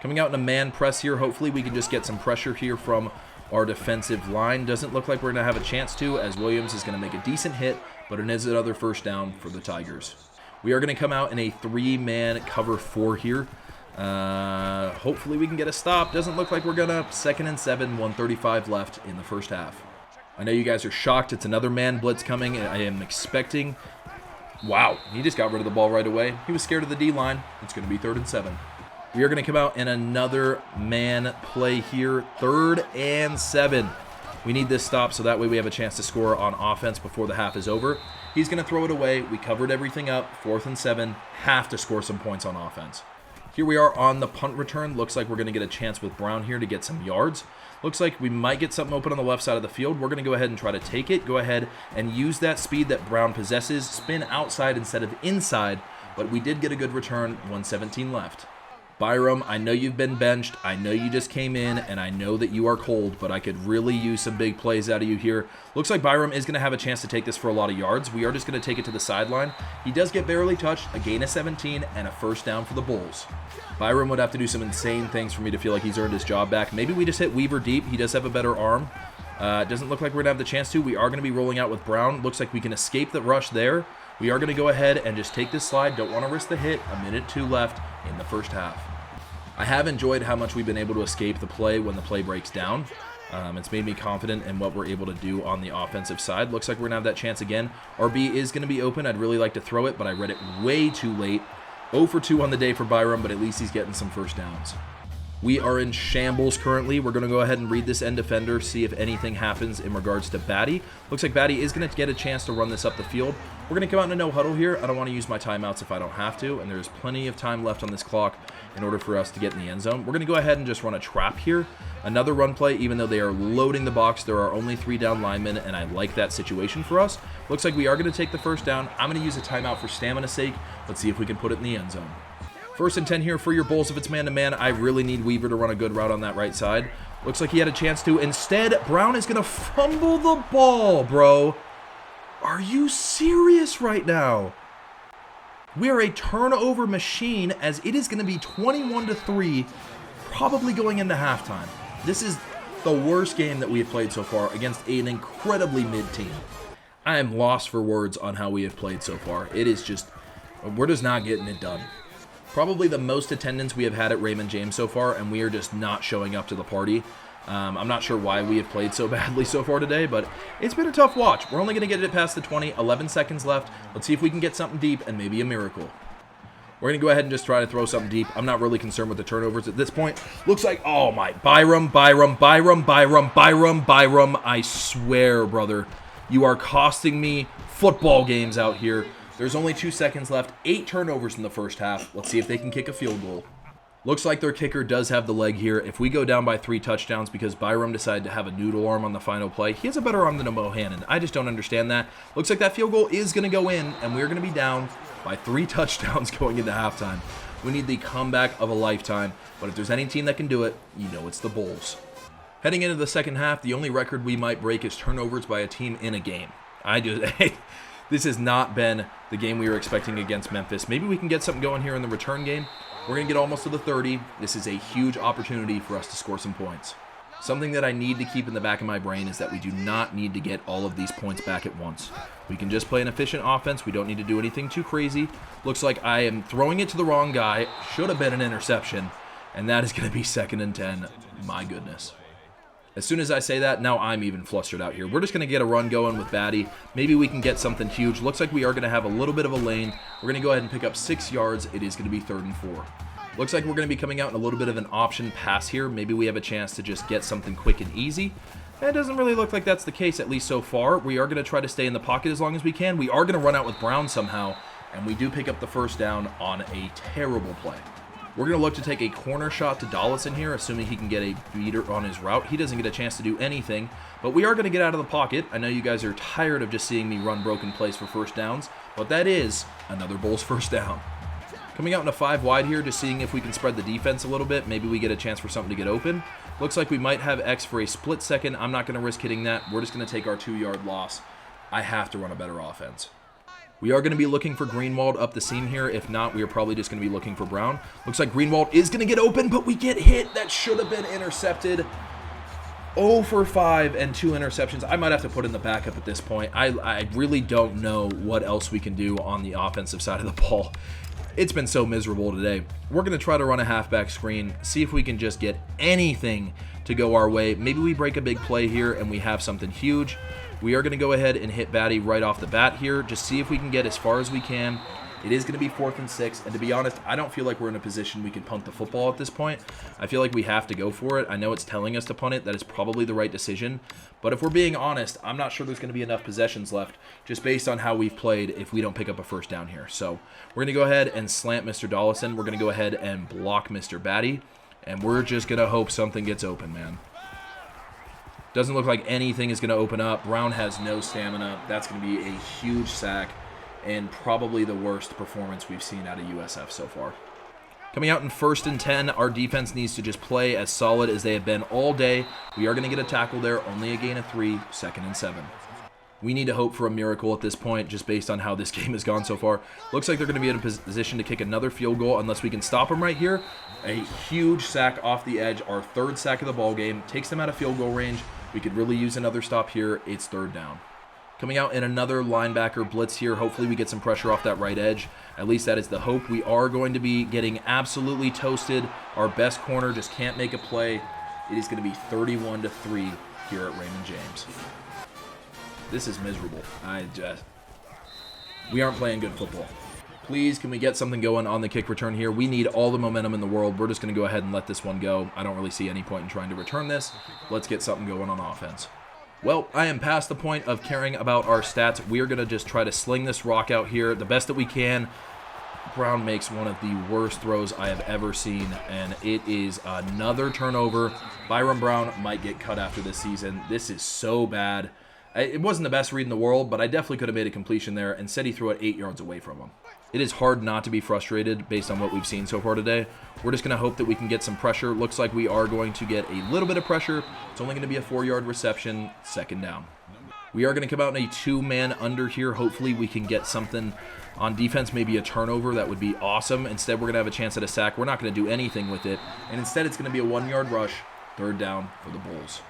Coming out in a man press here. Hopefully we can just get some pressure here from our defensive line. Doesn't look like we're going to have a chance to, as Williams is going to make a decent hit, but it is another 1st down for the Tigers. We are going to come out in a 3-man cover 4 here. Hopefully we can get a stop. Doesn't look like we're going to. 2nd and 7, 1:35 left in the first half. I know you guys are shocked. It's another man blitz coming. I am expecting... Wow, he just got rid of the ball right away. He was scared of the D-line. It's going to be 3rd and 7. We are going to come out in another man play here. 3rd and 7. We need this stop so that way we have a chance to score on offense before the half is over. He's going to throw it away. We covered everything up. 4th and 7. Have to score some points on offense. Here we are on the punt return. Looks like we're going to get a chance with Brown here to get some yards. Looks like we might get something open on the left side of the field. We're going to go ahead and try to take it. Go ahead and use that speed that Brown possesses. Spin outside instead of inside. But we did get a good return. 1:17 left. Byram, I know you've been benched. I know you just came in, and I know that you are cold, but I could really use some big plays out of you here. Looks like Byram is going to have a chance to take this for a lot of yards. We are just going to take it to the sideline. He does get barely touched, a gain of 17, and a 1st down for the Bulls. Byram would have to do some insane things for me to feel like he's earned his job back. Maybe we just hit Weaver deep. He does have a better arm. Doesn't look like we're going to have the chance to. We are going to be rolling out with Brown. Looks like we can escape the rush there. We are going to go ahead and just take this slide. Don't want to risk the hit. 1:02 left in the first half. I have enjoyed how much we've been able to escape the play when the play breaks down. It's made me confident in what we're able to do on the offensive side. Looks like we're going to have that chance again. RB is going to be open. I'd really like to throw it, but I read it way too late. 0 for 2 on the day for Byram, but at least he's getting some 1st downs. We are in shambles currently. We're going to go ahead and read this end defender, see if anything happens in regards to Batty. Looks like Batty is going to get a chance to run this up the field. We're going to come out in a no huddle here. I don't want to use my timeouts if I don't have to, and there's plenty of time left on this clock in order for us to get in the end zone. We're going to go ahead and just run a trap here. Another run play, even though they are loading the box. There are only 3 down linemen, and I like that situation for us. Looks like we are going to take the 1st down. I'm going to use a timeout for stamina's sake. Let's see if we can put it in the end zone. 1st and 10 here for your Bulls. If it's man-to-man, I really need Weaver to run a good route on that right side. Looks like he had a chance to. Instead, Brown is going to fumble the ball, bro. Are you serious right now? We are a turnover machine, as it is going to be 21-3, probably going into halftime. This is the worst game that we have played so far against an incredibly mid team. I am lost for words on how we have played so far. It is just, we're just not getting it done. Probably the most attendance we have had at Raymond James so far, and we are just not showing up to the party. I'm not sure why we have played so badly so far today, but it's been a tough watch. We're only going to get it past the 20, 11 seconds left. Let's see if we can get something deep and maybe a miracle. We're going to go ahead and just try to throw something deep. I'm not really concerned with the turnovers at this point. Looks like, oh my, Byram. I swear, brother, you are costing me football games out here. There's only 2 seconds left. 8 turnovers in the first half. Let's see if they can kick a field goal. Looks like their kicker does have the leg here. If we go down by 3 touchdowns because Byram decided to have a noodle arm on the final play, he has a better arm than a Mohannon. I just don't understand that. Looks like that field goal is going to go in, and we're going to be down by 3 touchdowns going into halftime. We need the comeback of a lifetime, but if there's any team that can do it, you know it's the Bulls. Heading into the second half, the only record we might break is turnovers by a team in a game. This has not been the game we were expecting against Memphis. Maybe we can get something going here in the return game. We're going to get almost to the 30. This is a huge opportunity for us to score some points. Something that I need to keep in the back of my brain is that we do not need to get all of these points back at once. We can just play an efficient offense. We don't need to do anything too crazy. Looks like I am throwing it to the wrong guy. Should have been an interception. And that is going to be 2nd and 10. My goodness. As soon as I say that, now I'm even flustered out here. We're just going to get a run going with Batty. Maybe we can get something huge. Looks like we are going to have a little bit of a lane. We're going to go ahead and pick up 6 yards. It is going to be 3rd and 4. Looks like we're going to be coming out in a little bit of an option pass here. Maybe we have a chance to just get something quick and easy. It doesn't really look like that's the case, at least so far. We are going to try to stay in the pocket as long as we can. We are going to run out with Brown somehow, and we do pick up the first down on a terrible play. We're going to look to take a corner shot to Dollison here, assuming he can get a beater on his route. He doesn't get a chance to do anything, but we are going to get out of the pocket. I know you guys are tired of just seeing me run broken plays for first downs, but that is another Bulls first down. Coming out in a 5 wide here, just seeing if we can spread the defense a little bit. Maybe we get a chance for something to get open. Looks like we might have X for a split second. I'm not going to risk hitting that. We're just going to take our 2-yard loss. I have to run a better offense. We are going to be looking for Greenwald up the seam here. If not, we are probably just going to be looking for Brown. Looks like Greenwald is going to get open, but we get hit. That should have been intercepted. 0 for 5 and 2 interceptions. I might have to put in the backup at this point. I really don't know what else we can do on the offensive side of the ball. It's been so miserable today. We're going to try to run a halfback screen, see if we can just get anything to go our way. Maybe we break a big play here and we have something huge. We are going to go ahead and hit Batty right off the bat here. Just see if we can get as far as we can. It is going to be 4th and 6, and to be honest, I don't feel like we're in a position we can punt the football at this point. I feel like we have to go for it. I know it's telling us to punt it. That is probably the right decision. But if we're being honest, I'm not sure there's going to be enough possessions left just based on how we've played if we don't pick up a first down here. So we're going to go ahead and slant Mr. Dollison. We're going to go ahead and block Mr. Batty, and we're just going to hope something gets open, man. Doesn't look like anything is going to open up. Brown has no stamina. That's going to be a huge sack and probably the worst performance we've seen out of USF so far. Coming out in 1st and 10, our defense needs to just play as solid as they have been all day. We are going to get a tackle there, only a gain of 3, 2nd and 7. We need to hope for a miracle at this point, just based on how this game has gone so far. Looks like they're going to be in a position to kick another field goal unless we can stop them right here. A huge sack off the edge, our 3rd sack of the ball game, takes them out of field goal range. We could really use another stop here. It's 3rd down. Coming out in another linebacker blitz here. Hopefully we get some pressure off that right edge. At least that is the hope. We are going to be getting absolutely toasted. Our best corner just can't make a play. It is going to be 31-3 here at Raymond James. This is miserable. We aren't playing good football. Please, can we get something going on the kick return here? We need all the momentum in the world. We're just going to go ahead and let this one go. I don't really see any point in trying to return this. Let's get something going on offense. Well, I am past the point of caring about our stats. We are going to just try to sling this rock out here the best that we can. Brown makes one of the worst throws I have ever seen, and it is another turnover. Byram Brown might get cut after this season. This is so bad. It wasn't the best read in the world, but I definitely could have made a completion there. Instead, he threw it 8 yards away from him. It is hard not to be frustrated based on what we've seen so far today. We're just going to hope that we can get some pressure. Looks like we are going to get a little bit of pressure. It's only going to be a 4-yard reception, 2nd down. We are going to come out in a 2-man under here. Hopefully we can get something on defense, maybe a turnover. That would be awesome. Instead, we're going to have a chance at a sack. We're not going to do anything with it. And instead, it's going to be a 1-yard rush, 3rd down for the Bulls.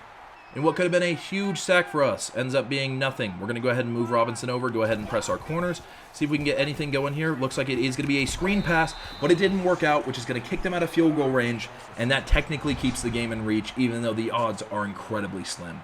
And what could have been a huge sack for us ends up being nothing. We're going to go ahead and move Robinson over, go ahead and press our corners, see if we can get anything going here. Looks like it is going to be a screen pass, but it didn't work out, which is going to kick them out of field goal range, and that technically keeps the game in reach, even though the odds are incredibly slim.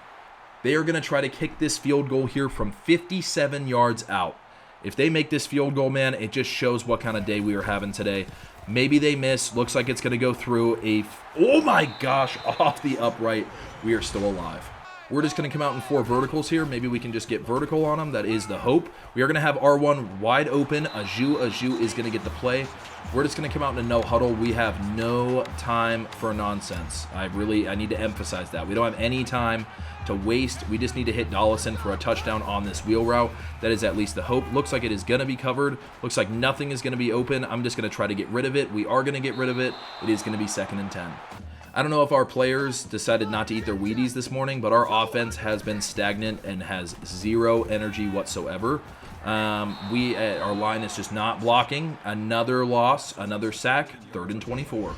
They are going to try to kick this field goal here from 57 yards out. If they make this field goal, man, it just shows what kind of day we are having today. Maybe they miss. Looks like it's going to go through a... Oh my gosh, off the upright. We are still alive. We're just going to come out in 4 verticals here. Maybe we can just get vertical on them. That is the hope. We are going to have R1 wide open. Aju is going to get the play. We're just going to come out in a no huddle. We have no time for nonsense. I need to emphasize that. We don't have any time to waste. We just need to hit Dollison for a touchdown on this wheel route. That is at least the hope. Looks like it is going to be covered. Looks like nothing is going to be open. I'm just going to try to get rid of it. We are going to get rid of it. It is going to be 2nd and 10. I don't know if our players decided not to eat their Wheaties this morning, but our offense has been stagnant and has 0 energy whatsoever. Our line is just not blocking. Another loss, another sack, 3rd and 24.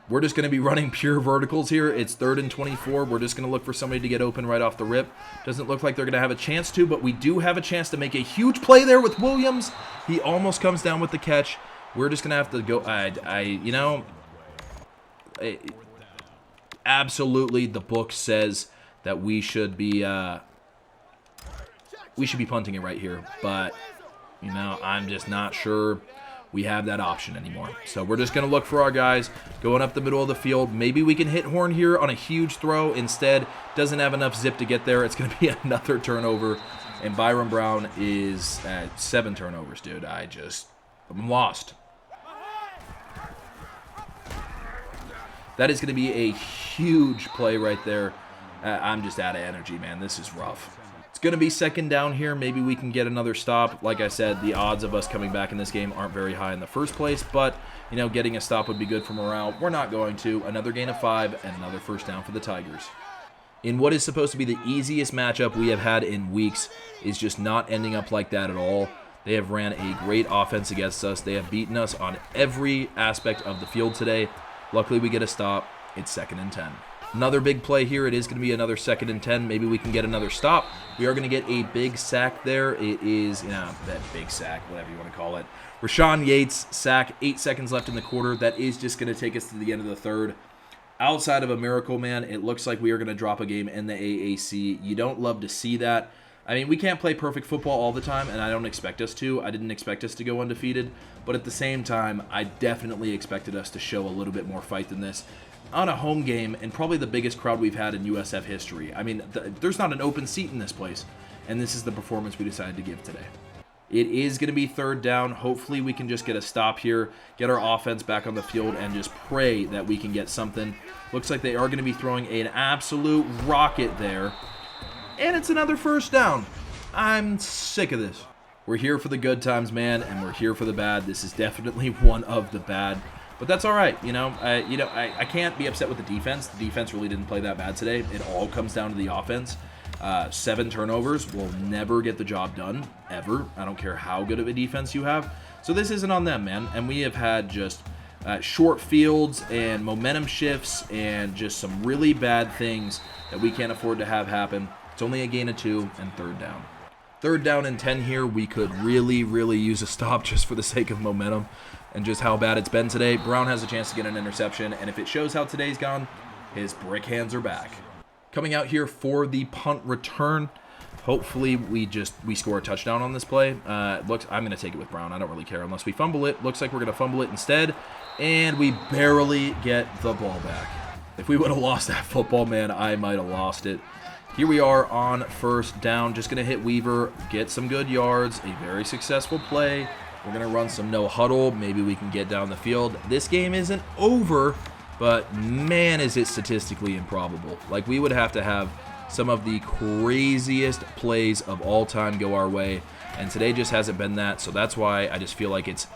We're just going to be running pure verticals here. It's 3rd and 24. We're just going to look for somebody to get open right off the rip. Doesn't look like they're going to have a chance to, but we do have a chance to make a huge play there with Williams. He almost comes down with the catch. We're just going to have to go. Absolutely, the book says that we should be punting it right here, but I'm just not sure we have that option anymore. So we're just going to look for our guys going up the middle of the field. Maybe we can hit Horn here on a huge throw. Instead, doesn't have enough zip to get there. It's going to be another turnover, and Byron Brown is at 7 turnovers, dude. I'm lost. That is going to be a huge play right there. I'm just out of energy, man. This is rough. It's going to be 2nd down here. Maybe we can get another stop. Like I said, the odds of us coming back in this game aren't very high in the first place, but, getting a stop would be good for morale. We're not going to. Another gain of 5 and another 1st down for the Tigers. In what is supposed to be the easiest matchup we have had in weeks is just not ending up like that at all. They have ran a great offense against us. They have beaten us on every aspect of the field today. Luckily, we get a stop. It's 2nd and 10. Another big play here. It is going to be another 2nd and 10. Maybe we can get another stop. We are going to get a big sack there. It is, that big sack, whatever you want to call it. Rashawn Yates sack, 8 seconds left in the quarter. That is just going to take us to the end of the 3rd. Outside of a miracle, man, it looks like we are going to drop a game in the AAC. You don't love to see that. I mean, we can't play perfect football all the time, and I don't expect us to. I didn't expect us to go undefeated, but at the same time, I definitely expected us to show a little bit more fight than this on a home game and probably the biggest crowd we've had in USF history. I mean, there's not an open seat in this place, and this is the performance we decided to give today. It is going to be 3rd down. Hopefully, we can just get a stop here, get our offense back on the field, and just pray that we can get something. Looks like they are going to be throwing an absolute rocket there. And it's another 1st down. I'm sick of this. We're here for the good times, man, and we're here for the bad. This is definitely one of the bad. But that's all right. I can't be upset with the defense. The defense really didn't play that bad today. It all comes down to the offense. 7 turnovers will never get the job done, ever. I don't care how good of a defense you have. So this isn't on them, man. And we have had just short fields and momentum shifts and just some really bad things that we can't afford to have happen. It's only a gain of 2 and 3rd down. 3rd down and 10 here. We could really, really use a stop just for the sake of momentum and just how bad it's been today. Brown has a chance to get an interception, and if it shows how today's gone, his brick hands are back. Coming out here for the punt return. Hopefully we score a touchdown on this play. I'm going to take it with Brown. I don't really care unless we fumble it. Looks like we're going to fumble it instead, and we barely get the ball back. If we would have lost that football, man, I might have lost it. Here we are on 1st down. Just going to hit Weaver, get some good yards, a very successful play. We're going to run some no huddle. Maybe we can get down the field. This game isn't over, but man, is it statistically improbable. Like, we would have to have some of the craziest plays of all time go our way, and today just hasn't been that, so that's why I just feel like it's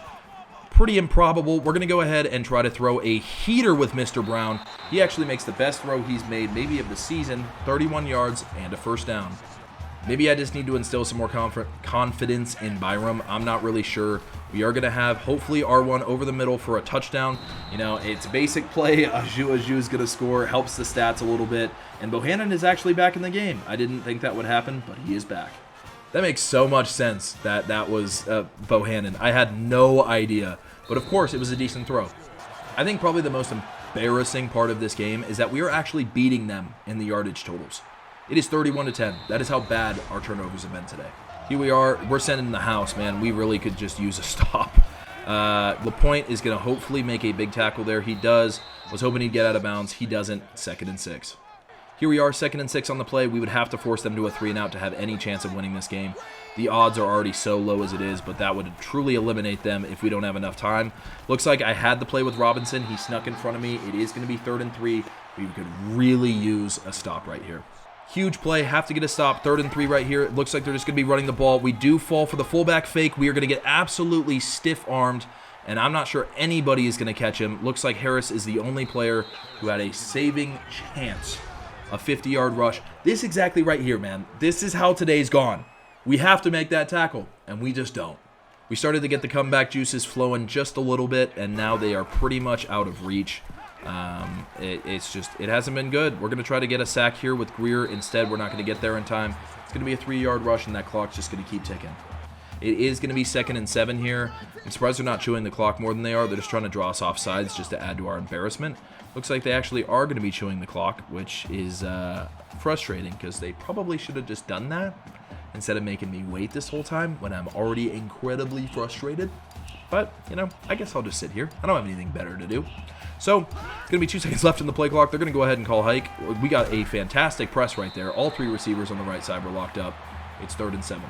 pretty improbable. We're going to go ahead and try to throw a heater with Mr. Brown. He actually makes the best throw he's made maybe of the season, 31 yards and a 1st down. Maybe I just need to instill some more confidence in Byram. I'm not really sure We are going to have, hopefully, R1 over the middle for a touchdown. You know, it's basic play. Aju is going to score. Helps the stats a little bit. And Bohannon is actually back in the game. I didn't think that would happen, but he is back. That makes so much sense that that was Bohannon. I had no idea. But, of course, it was a decent throw. I think probably the most embarrassing part of this game is that we are actually beating them in the yardage totals. It is 31-10. That is how bad our turnovers have been today. Here we are. We're sending the house, man. We really could just use a stop. LaPointe is going to hopefully make a big tackle there. He does. Was hoping he'd get out of bounds. He doesn't. 2nd and 6. Here we are, 2nd and 6 on the play. We would have to force them to a 3-and-out to have any chance of winning this game. The odds are already so low as it is, but that would truly eliminate them if we don't have enough time. Looks like I had the play with Robinson. He snuck in front of me. It is going to be 3rd and 3. We could really use a stop right here. Huge play, have to get a stop. 3rd and 3 right here. It looks like they're just going to be running the ball. We do fall for the fullback fake. We are going to get absolutely stiff-armed, and I'm not sure anybody is going to catch him. Looks like Harris is the only player who had a saving chance. A 50-yard rush. This exactly right here, man. This is how today's gone. We have to make that tackle, and we just don't. We started to get the comeback juices flowing just a little bit, and now they are pretty much out of reach. It hasn't been good. We're going to try to get a sack here with Greer. Instead, we're not going to get there in time. It's going to be a 3-yard rush, and that clock's just going to keep ticking. It is going to be 2nd and 7 here. I'm surprised they're not chewing the clock more than they are. They're just trying to draw us off sides just to add to our embarrassment. Looks like they actually are going to be chewing the clock, which is frustrating because they probably should have just done that instead of making me wait this whole time when I'm already incredibly frustrated. But, you know, I guess I'll just sit here. I don't have anything better to do. So, it's going to be 2 seconds left in the play clock. They're going to go ahead and call hike. We got a fantastic press right there. All 3 receivers on the right side were locked up. It's 3rd and 7.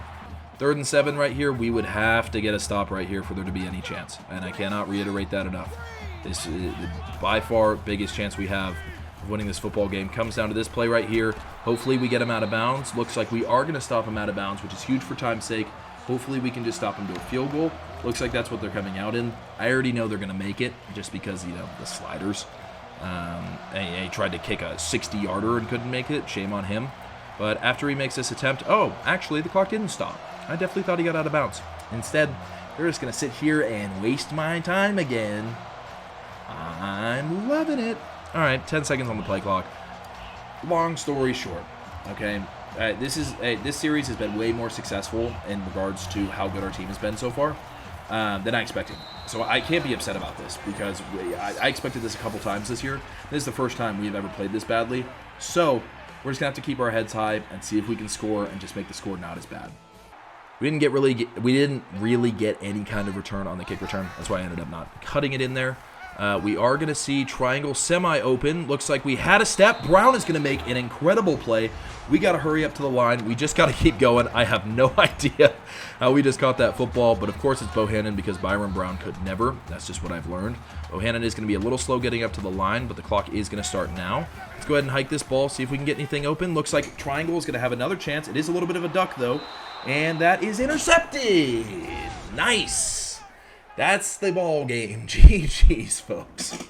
3rd and 7 right here. We would have to get a stop right here for there to be any chance. And I cannot reiterate that enough. This is by far biggest chance we have of winning this football game. Comes down to this play right here. Hopefully we get him out of bounds. Looks like we are going to stop him out of bounds, which is huge for time's sake. Hopefully we can just stop him to a field goal. Looks like that's what they're coming out in. I already know they're going to make it just because, you know, the sliders. He tried to kick a 60-yarder and couldn't make it. Shame on him. But after he makes this attempt, oh, actually the clock didn't stop. I definitely thought he got out of bounds. Instead, they're just going to sit here and waste my time again. I'm loving it. All right, 10 seconds on the play clock. Long story short, okay, this series has been way more successful in regards to how good our team has been so far than I expected. So I can't be upset about this because I expected this a couple times this year. This is the first time we've ever played this badly. So we're just going to have to keep our heads high and see if we can score and just make the score not as bad. We didn't really get any kind of return on the kick return. That's why I ended up not cutting it in there. We are going to see triangle semi-open. Looks like we had a step. Brown is going to make an incredible play. We got to hurry up to the line. We just got to keep going. I have no idea how we just caught that football, but of course it's Bohannon because Byron Brown could never. That's just what I've learned. Bohannon is going to be a little slow getting up to the line, but the clock is going to start now. Let's go ahead and hike this ball, see if we can get anything open. Looks like triangle is going to have another chance. It is a little bit of a duck, though, and that is intercepted. Nice. That's the ball game. GG's, folks.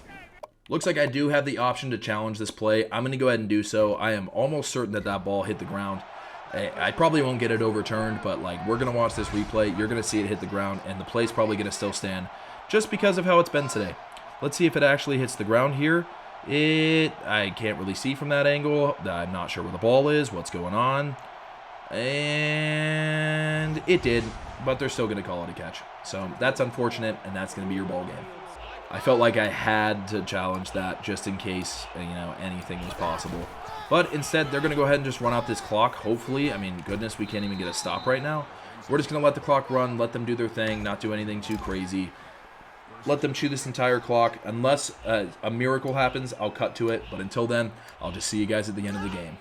Looks like I do have the option to challenge this play. I'm going to go ahead and do so. I am almost certain that that ball hit the ground. I probably won't get it overturned, but like we're going to watch this replay. You're going to see it hit the ground, and the play's probably going to still stand just because of how it's been today. Let's see if it actually hits the ground here. I can't really see from that angle. I'm not sure where the ball is, what's going on. And it did, but they're still going to call it a catch. So that's unfortunate, and that's going to be your ball game. I felt like I had to challenge that just in case, anything was possible. But instead, they're going to go ahead and just run out this clock, hopefully. I mean, goodness, we can't even get a stop right now. We're just going to let the clock run, let them do their thing, not do anything too crazy. Let them chew this entire clock. Unless a miracle happens, I'll cut to it. But until then, I'll just see you guys at the end of the game.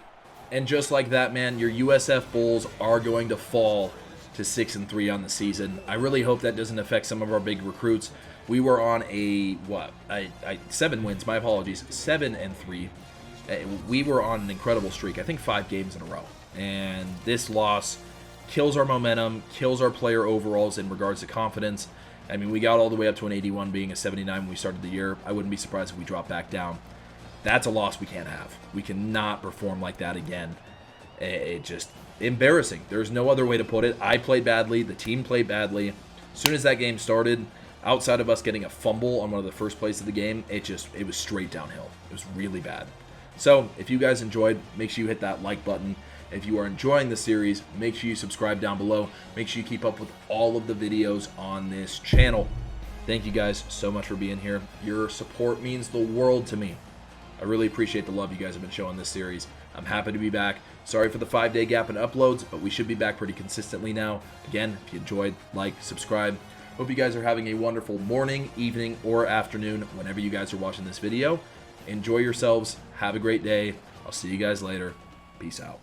And just like that, man, your USF Bulls are going to fall to 6-3 on the season. I really hope that doesn't affect some of our big recruits. We were on 7 wins, my apologies, 7-3. We were on an incredible streak, I think 5 games in a row. And this loss kills our momentum, kills our player overalls in regards to confidence. I mean, we got all the way up to an 81 being a 79 when we started the year. I wouldn't be surprised if we dropped back down. That's a loss we can't have. We cannot perform like that again. It just embarrassing. There's no other way to put it. I played badly. The team played badly. As soon as that game started, outside of us getting a fumble on one of the first plays of the game, it was straight downhill. It was really bad. So if you guys enjoyed, make sure you hit that like button. If you are enjoying the series, make sure you subscribe down below. Make sure you keep up with all of the videos on this channel. Thank you guys so much for being here. Your support means the world to me. I really appreciate the love you guys have been showing this series. I'm happy to be back. Sorry for the 5-day gap in uploads, but we should be back pretty consistently now. Again, if you enjoyed, like, subscribe. Hope you guys are having a wonderful morning, evening, or afternoon whenever you guys are watching this video. Enjoy yourselves. Have a great day. I'll see you guys later. Peace out.